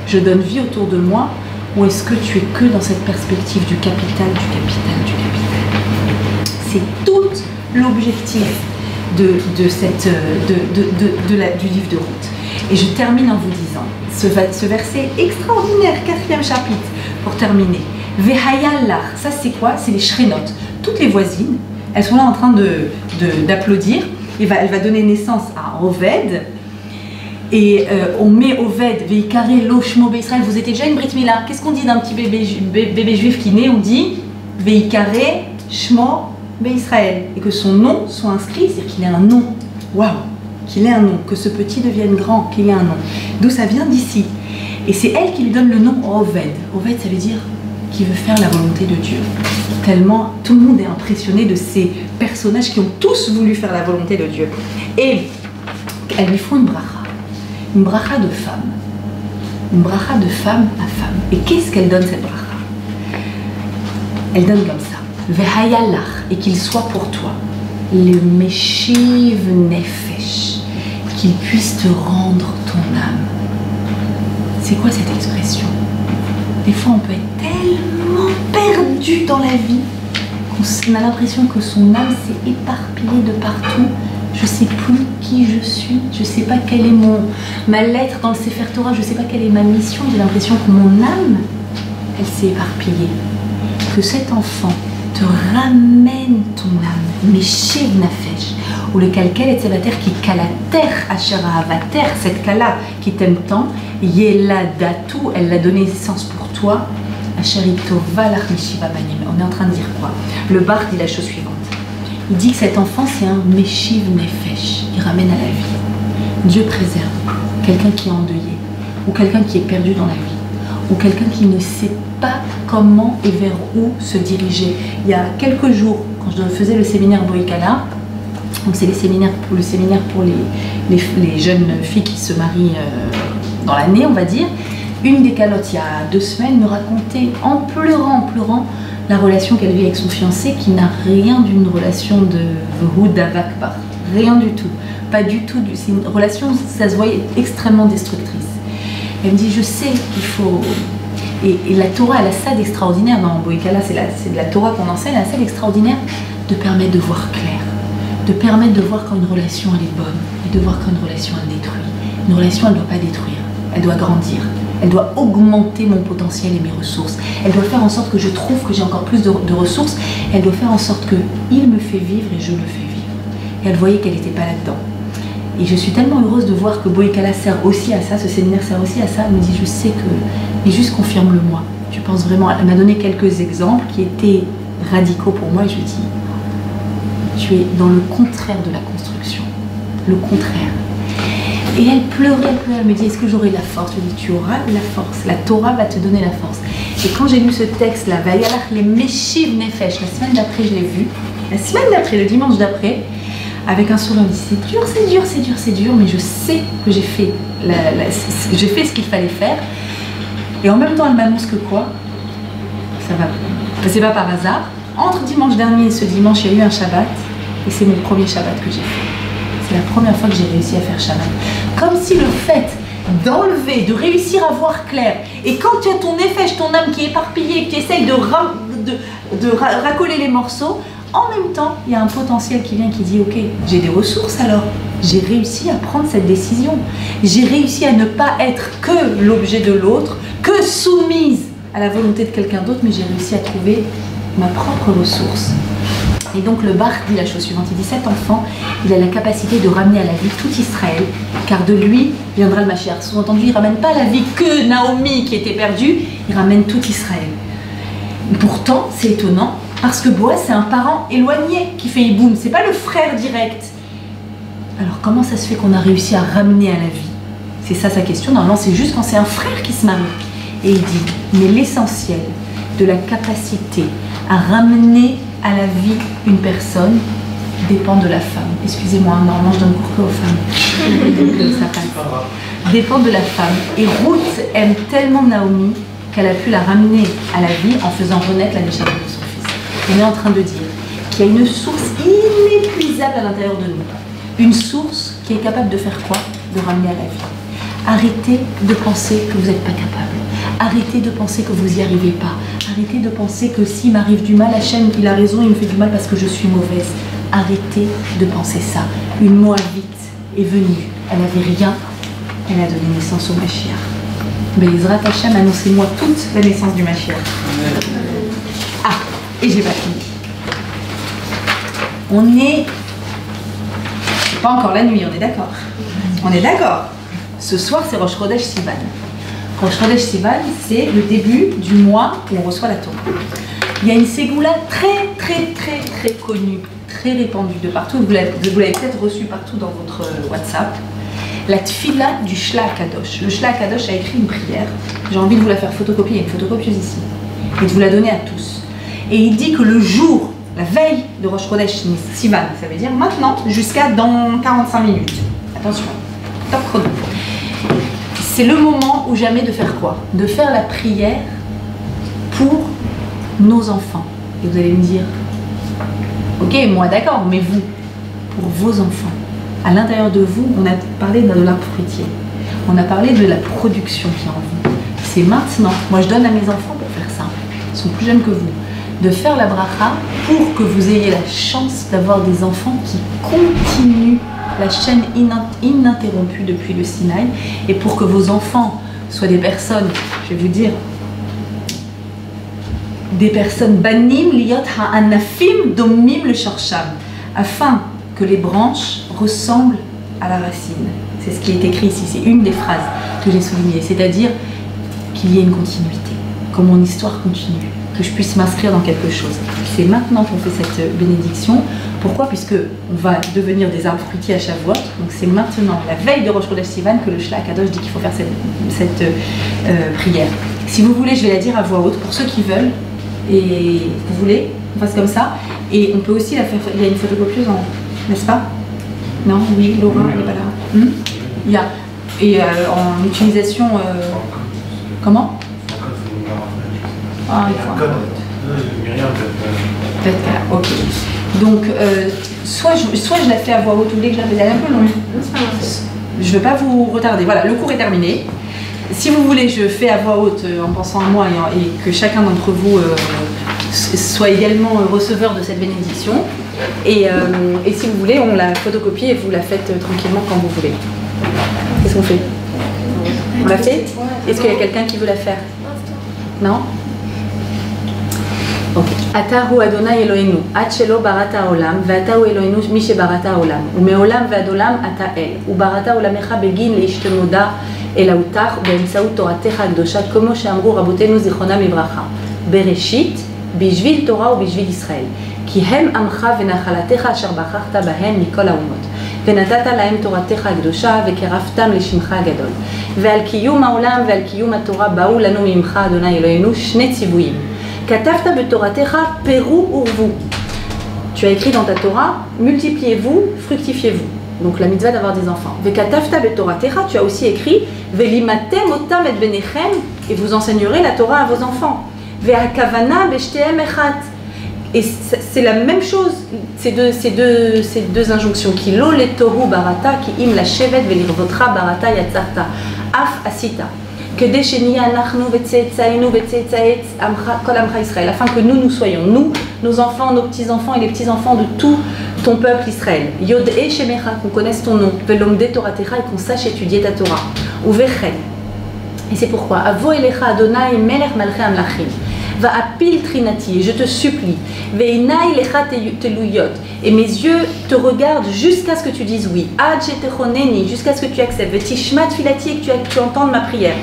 je donne vie autour de moi, ou est-ce que tu es que dans cette perspective du capital, du capital, du capital? C'est tout l'objectif du livre de Ruth. Et je termine en vous disant, ce verset extraordinaire, 4e chapitre, pour terminer. Vehayalach, ça c'est quoi? C'est les shrénotes. Toutes les voisines, elles sont là en train d'applaudir. Elle va donner naissance à Oved. Et on met Oved, Veikaré, Loshmo, Israël. Vous étiez déjà une Brit Mila. Qu'est-ce qu'on dit d'un petit bébé juif qui naît? On dit Veikaré, Shmo, Israël. Et que son nom soit inscrit, c'est-à-dire qu'il ait un nom. Waouh! Qu'il ait un nom, que ce petit devienne grand, qu'il ait un nom. D'où ça vient? D'ici. Et c'est elle qui lui donne le nom Oved. Oved, ça veut dire qui veut faire la volonté de Dieu. Tellement tout le monde est impressionné de ces personnages qui ont tous voulu faire la volonté de Dieu. Et elles lui font une bracha de femme. Une bracha de femme à femme. Et qu'est-ce qu'elle donne cette bracha? Elle donne comme ça. Vehayalach, et qu'il soit pour toi le meshiv nefesh, qu'il puisse te rendre ton âme. C'est quoi cette expression? Des fois on peut être tellement perdu dans la vie qu'on a l'impression que son âme s'est éparpillée de partout. Je ne sais plus qui je suis, je ne sais pas quelle est ma lettre dans le Sefer Torah, je ne sais pas quelle est ma mission. J'ai l'impression que mon âme, elle s'est éparpillée. Que cet enfant te ramène ton âme, Meshiv Nafesh, ou le kalkel et tsevater qui kalater ashera avater, cette kala qui t'aime tant, yela datu, elle l'a donné naissance pour toi, asherito valach meshiva banim. On est en train de dire quoi? Le bar dit la chose suivante. Il dit que cet enfant c'est un Meshiv Nefesh, il ramène à la vie. Dieu préserve quelqu'un qui est endeuillé, ou quelqu'un qui est perdu dans la vie, ou quelqu'un qui ne sait pas comment et vers où se diriger. Il y a quelques jours, quand je faisais le séminaire Boïkala, donc c'est le séminaire pour les jeunes filles qui se marient dans l'année, on va dire, une des calottes, il y a 2 semaines, me racontait en pleurant, la relation qu'elle vit avec son fiancé, qui n'a rien d'une relation de Vhouda Vakbar. Rien du tout. Pas du tout. C'est une relation, ça se voyait, extrêmement destructrice. Elle me dit, je sais qu'il faut... Et la Torah, elle a ça d'extraordinaire dans Boïkala, c'est de la Torah qu'on enseigne, elle a ça d'extraordinaire de permettre de voir clair, de permettre de voir quand une relation elle est bonne, et de voir quand une relation elle détruit. Une relation, elle ne doit pas détruire, elle doit grandir, elle doit augmenter mon potentiel et mes ressources, elle doit faire en sorte que je trouve que j'ai encore plus de ressources, elle doit faire en sorte qu'il me fait vivre et je le fais vivre. Et elle voyait qu'elle n'était pas là-dedans. Et je suis tellement heureuse de voir que Boïkala sert aussi à ça, ce séminaire sert aussi à ça. Elle me dit, je sais que... Et juste confirme-le moi. Tu penses vraiment... Elle m'a donné quelques exemples qui étaient radicaux pour moi et je lui dis, tu es dans le contraire de la construction. Le contraire. Et elle pleurait, elle me dit, est-ce que j'aurai la force? Je lui dis, tu auras la force. La Torah va te donner la force. Et quand j'ai lu ce texte-là, Vayalach les Meshiv Nefesh, la semaine d'après, je l'ai vu. La semaine d'après, le dimanche d'après, avec un sourire, on dit c'est dur, mais je sais que j'ai fait, ce qu'il fallait faire. Et en même temps, elle m'annonce que quoi? Ça va, c'est pas par hasard. Entre dimanche dernier et ce dimanche, il y a eu un Shabbat, et c'est mon premier Shabbat que j'ai fait. C'est la première fois que j'ai réussi à faire Shabbat. Comme si le fait d'enlever, de réussir à voir clair, et quand tu as ton effet, ton âme qui est éparpillée, qui essaye de racoler les morceaux, en même temps, il y a un potentiel qui vient qui dit, ok, j'ai des ressources alors, j'ai réussi à prendre cette décision, j'ai réussi à ne pas être que l'objet de l'autre, que soumise à la volonté de quelqu'un d'autre, mais j'ai réussi à trouver ma propre ressource. Et donc le Bar dit la chose suivante, il dit, cet enfant, il a la capacité de ramener à la vie tout Israël, car de lui viendra le Mashiach. Sous-entendu, il ne ramène pas à la vie que Naomi qui était perdue, il ramène tout Israël. Pourtant, c'est étonnant, parce que Boaz, c'est un parent éloigné qui fait Iboum, c'est pas le frère direct. Alors comment ça se fait qu'on a réussi à ramener à la vie? C'est ça sa question, normalement c'est juste quand c'est un frère qui se marie. Et il dit, mais l'essentiel de la capacité à ramener à la vie une personne dépend de la femme. Excusez-moi, normalement je donne cours que aux femmes. Ça passe. Dépend de la femme. Et Ruth aime tellement Naomi qu'elle a pu la ramener à la vie en faisant renaître la Neshama de son fils. On est en train de dire qu'il y a une source inépuisable à l'intérieur de nous. Une source qui est capable de faire quoi? De ramener à la vie. Arrêtez de penser que vous n'êtes pas capable. Arrêtez de penser que vous n'y arrivez pas. Arrêtez de penser que s'il m'arrive du mal, Hachem, il a raison, il me fait du mal parce que je suis mauvaise. Arrêtez de penser ça. Une Moabite est venue, elle n'avait rien, elle a donné naissance au Mashiach. Be'ezrat Hashem, annoncez-moi toute la naissance du Mashiach. Ah, et j'ai pas fini. On est... C'est pas encore la nuit, on est d'accord. On est d'accord. Ce soir, c'est Rosh Chodesh Sivan. Rosh Chodesh Sivan, c'est le début du mois où on reçoit la Torah. Il y a une ségoula très connue, très répandue de partout. Vous l'avez peut-être reçue partout dans votre WhatsApp. La tfila du Shla Kadosh. Le Shla Kadosh a écrit une prière. J'ai envie de vous la faire photocopier. Il y a une photocopieuse ici. Et de vous la donner à tous. Et il dit que le jour, la veille de Rosh Chodesh Sivan, ça veut dire maintenant jusqu'à dans 45 minutes. Attention, top chrono. C'est le moment ou jamais de faire quoi? De faire la prière pour nos enfants. Et vous allez me dire, ok, moi d'accord, mais vous, pour vos enfants. À l'intérieur de vous, on a parlé de l'arbre fruitier. On a parlé de la production qui est en vous. C'est maintenant, moi je donne à mes enfants pour faire ça, ils sont plus jeunes que vous, de faire la bracha pour que vous ayez la chance d'avoir des enfants qui continuent la chaîne ininterrompue depuis le Sinaï, et pour que vos enfants soient des personnes, je vais vous dire, des personnes banim liot ha'anafim domim le shorsham, afin que les branches ressemblent à la racine. C'est ce qui est écrit ici, c'est une des phrases que j'ai soulignées, c'est-à-dire qu'il y ait une continuité, que mon histoire continue, que je puisse m'inscrire dans quelque chose. C'est maintenant qu'on fait cette bénédiction. Pourquoi? Puisque on va devenir des arbres fruitiers à Shavuot. Donc c'est maintenant, la veille de Rosh Chodesh Sivan, que le Shla Kadosh dit qu'il faut faire cette prière. Si vous voulez, je vais la dire à voix haute pour ceux qui veulent. Et vous voulez, on fasse comme ça. Et on peut aussi la faire, il y a une photocopieuse, n'est-ce pas? Non? Oui, Laura, elle n'est pas là. Il y a, et en utilisation, comment? Ah, il faut un code. Peut-être, ok. Donc, soit je la fais à voix haute, vous voulez que je la fasse un peu long? Je ne veux pas vous retarder. Voilà, le cours est terminé. Si vous voulez, je fais à voix haute en pensant à moi et que chacun d'entre vous soit également receveur de cette bénédiction. Et si vous voulez, on la photocopie et vous la faites tranquillement quand vous voulez. Qu'est-ce qu'on fait? On la fait? Est-ce qu'il y a quelqu'un qui veut la faire? Non? אתה הוא אדוני אלוהינו, עד שלא בראת העולם, ואתה הוא אלוהינו מי שבראת העולם, ומעולם ועד עולם אתה אל, ובראת עולמך בגין להשתמודה אלוהותך באמצעות תורתך הקדושה, כמו שאמרו רבותינו זיכרונם לברכה, בראשית, בשביל תורה ובשביל ישראל, כי הם עמך ונחלתך אשר בחרת בהם מכל האומות, ונתת להם תורתך הקדושה וקרבתם לשמך הגדול, ועל קיום העולם ועל קיום התורה באו לנו ממך אדוני אלוהינו שני ציוויים. Katafta betoratecha peru urvu. Tu as écrit dans ta Torah, multipliez-vous, fructifiez-vous. Donc la mitzvah d'avoir des enfants. Vekatafta betoratecha, tu as aussi écrit, velimatem otam et benechem, et vous enseignerez la Torah à vos enfants. Ve'akavana beshtem echat. Et c'est la même chose, ces deux injonctions. Ki lo le tohu barata, ki im la shevet velirvotra barata yatzarta. Af asita. Que afin que nous soyons, nous, nos enfants, nos petits-enfants et les petits-enfants de tout ton peuple Israël. Yod e shemecha, qu'on connaisse ton nom, velomde toratecha, et qu'on sache étudier ta Torah. Uvechen. Et c'est pourquoi, avo elecha Adonai melech malchei amlachim, va apil trinati, je te supplie, veinai lecha teluyot, et mes yeux te regardent jusqu'à ce que tu dises oui, ad shetechoneni, jusqu'à ce que tu acceptes, vetishmat filati, et que tu entendes ma prière.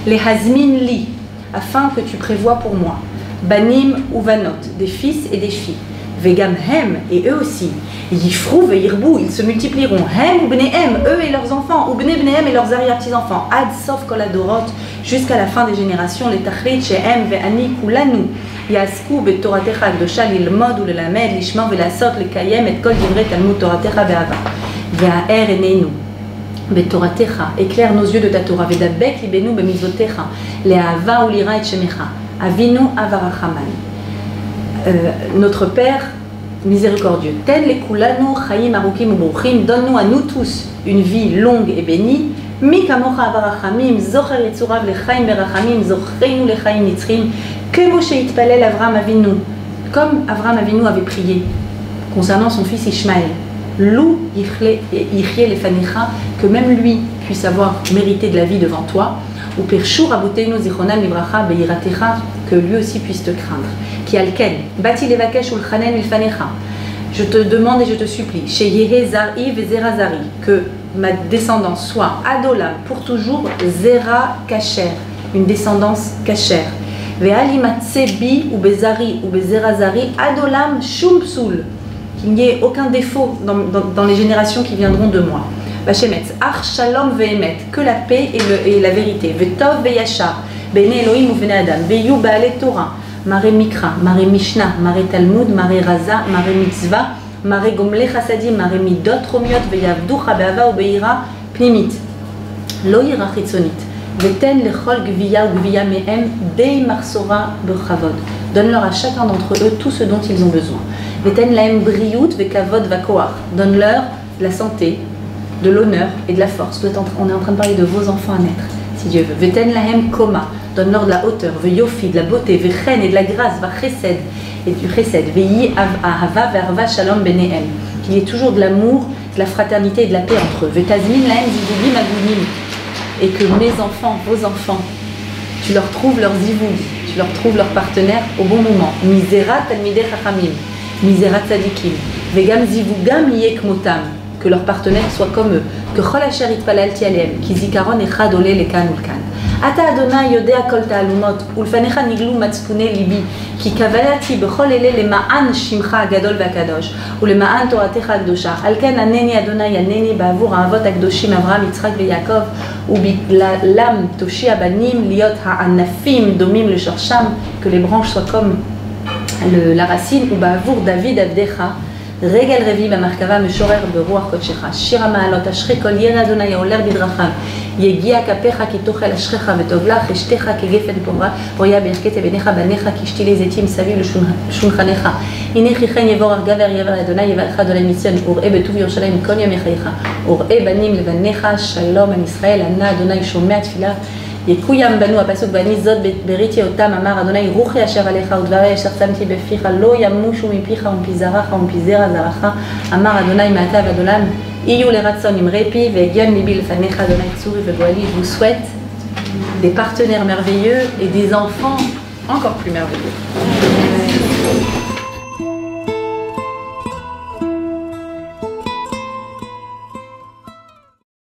Les hazmin li, afin que tu prévois pour moi, banim ou vanot, des fils et des filles, vegam hem, et eux aussi, yifrou ve yirbu, ils se multiplieront, hem ou bnehem, eux et leurs enfants, ou bne bnehem et leurs arrière-petits-enfants, ad sof kol adorot, jusqu'à la fin des générations, les tachlit shehem ve ani kulanu, yasku be toratecha akdosha lilmod ou lelamed, lishma ve lasot lekayem et kol divrei talmud toratecha be'ava, ve'aer eneinu. Betoratecha, éclaire nos yeux de ta Torah, vedabek libenu bemizotecha, le'ava ou l'ira et shemecha, avinu avarachaman. Notre Père miséricordieux, tel les kulanu chayim arukim ubuchim, donne-nous à nous tous une vie longue et bénie. Mi kamocha avarachamim, zocher yitzurav lechaim berachamim, zocheinu lechaim nitzrim, kemo sheitpalel Avram Avinu, comme Avram Avinu avait prié concernant son fils Ishmaël. Lou yichle lefanecha, que même lui puisse avoir mérité de la vie devant toi. Ou Pershur Abouteinu Zichronam Libracha Beiratecha, que lui aussi puisse te craindre. Qui alken, Bati Levakesh Ulchanen Milfanecha. Je te demande et je te supplie, chez Yehe Zari Vezerazari, que ma descendance soit Adolam pour toujours Zera Kacher, une descendance Kacher. Ve'ali Matsebi ou Bezari ou Bezerazari Adolam Shumpsul, qu'il n'y ait aucun défaut dans les générations qui viendront de moi. Vachemetz, Ach Shalom Ve'emet, que la paix et la vérité. Ve'tov Ve'yachar, Bene Elohim ou Bene Adam, Ve'yu Ba'ale Torah. Maré Mikra, Maré Mishnah, Maré Talmud, Maré Raza, Maré Mitzvah, Maré Gomle Chassadim, Maré Midot, Romiot, Veyavducha, Beava, Obeira, Pnimit, Lo Yira Chitzonit, Veten Lechol Gviya ou Gviya Mehem, Dei Marsora Bechavod. Donne-leur à chacun d'entre eux tout ce dont ils ont besoin. Veten Lahem Briout, Vekavod, Vakoar. Donne-leur de la santé, de l'honneur et de la force. On est en train de parler de vos enfants à naître, si Dieu veut. Veten Lahem Koma. Donne-leur de la hauteur, Yofi, de la beauté, Vechen et de la grâce, Vachesed et du Chesed, Veyi Ahava Verva Shalom Benehem, qu'il y ait toujours de l'amour, de la fraternité et de la paix entre eux. Vetazmin Lahem Zivugim Agunim, et que mes enfants, vos enfants, tu leur trouves leurs zivug, tu leur trouves leurs partenaires au bon moment. Miserat Talmidei Chachamim, Miserat Tzadikim, Vegam Zivugam Yekmotam, que leurs partenaires soient comme eux. Que Chol Asher Itpalalti Alehem, Ki Zikaron Echad Ole Lekan Ulkan. Ata Adonai Yodea Kol Ta'alumot, Ulfanecha Niglu Matspune Libi, Ki Kavalati Bechol Ele Lema'an Shimcha Agadol Vakadosh, ou Lema'an Toratecha Akdosha, Alken Aneni Adonai Aneni Ba'avur Avot Akdoshim Avram Yitzchak Ve'Yakov, ou Biglalam Toshi Abanim Liot Ha'anafim Domim Le Shorsham, que les branches soient comme la racine, ou Ba'avur David Avdecha, Regel Revi Bamarkava Meshorer Beruach Kodshecha, Shira Ma'alot Ashre Kol Yer Adonai Oler Bidracham, Yegia Kapecha Kitochel Ashrecha Vetovlach, Eshtecha Kegefen Pora, Poya Birket Ebenecha Banecha Kishtile Zetim Saviv Shulchanecha, Inechichen Yevor Argaver Yever Adonai Yevacha Adonai Mission, Ur-e Betuv Yerushalayim Kon Yom Yechayecha, Ur-e Banim Levanecha, Shalom Am Israël, Anna Adonai Shomea Tfilah, Yekuyam Banu Apasuk Bani Zod Beriti Otam Amar Adonai Ruchi Asher Alecha Udvarei Asher Samti Beficha Lo Yamushu Mipicha Umpizaracha Umpizera Zaracha Amar Adonai Ma'ata Vadolam Iyu Leratson Imrepi Vegion Libi Lefanecha Adonai Tsuri Vegoali. Je vous souhaite des partenaires merveilleux et des enfants encore plus merveilleux.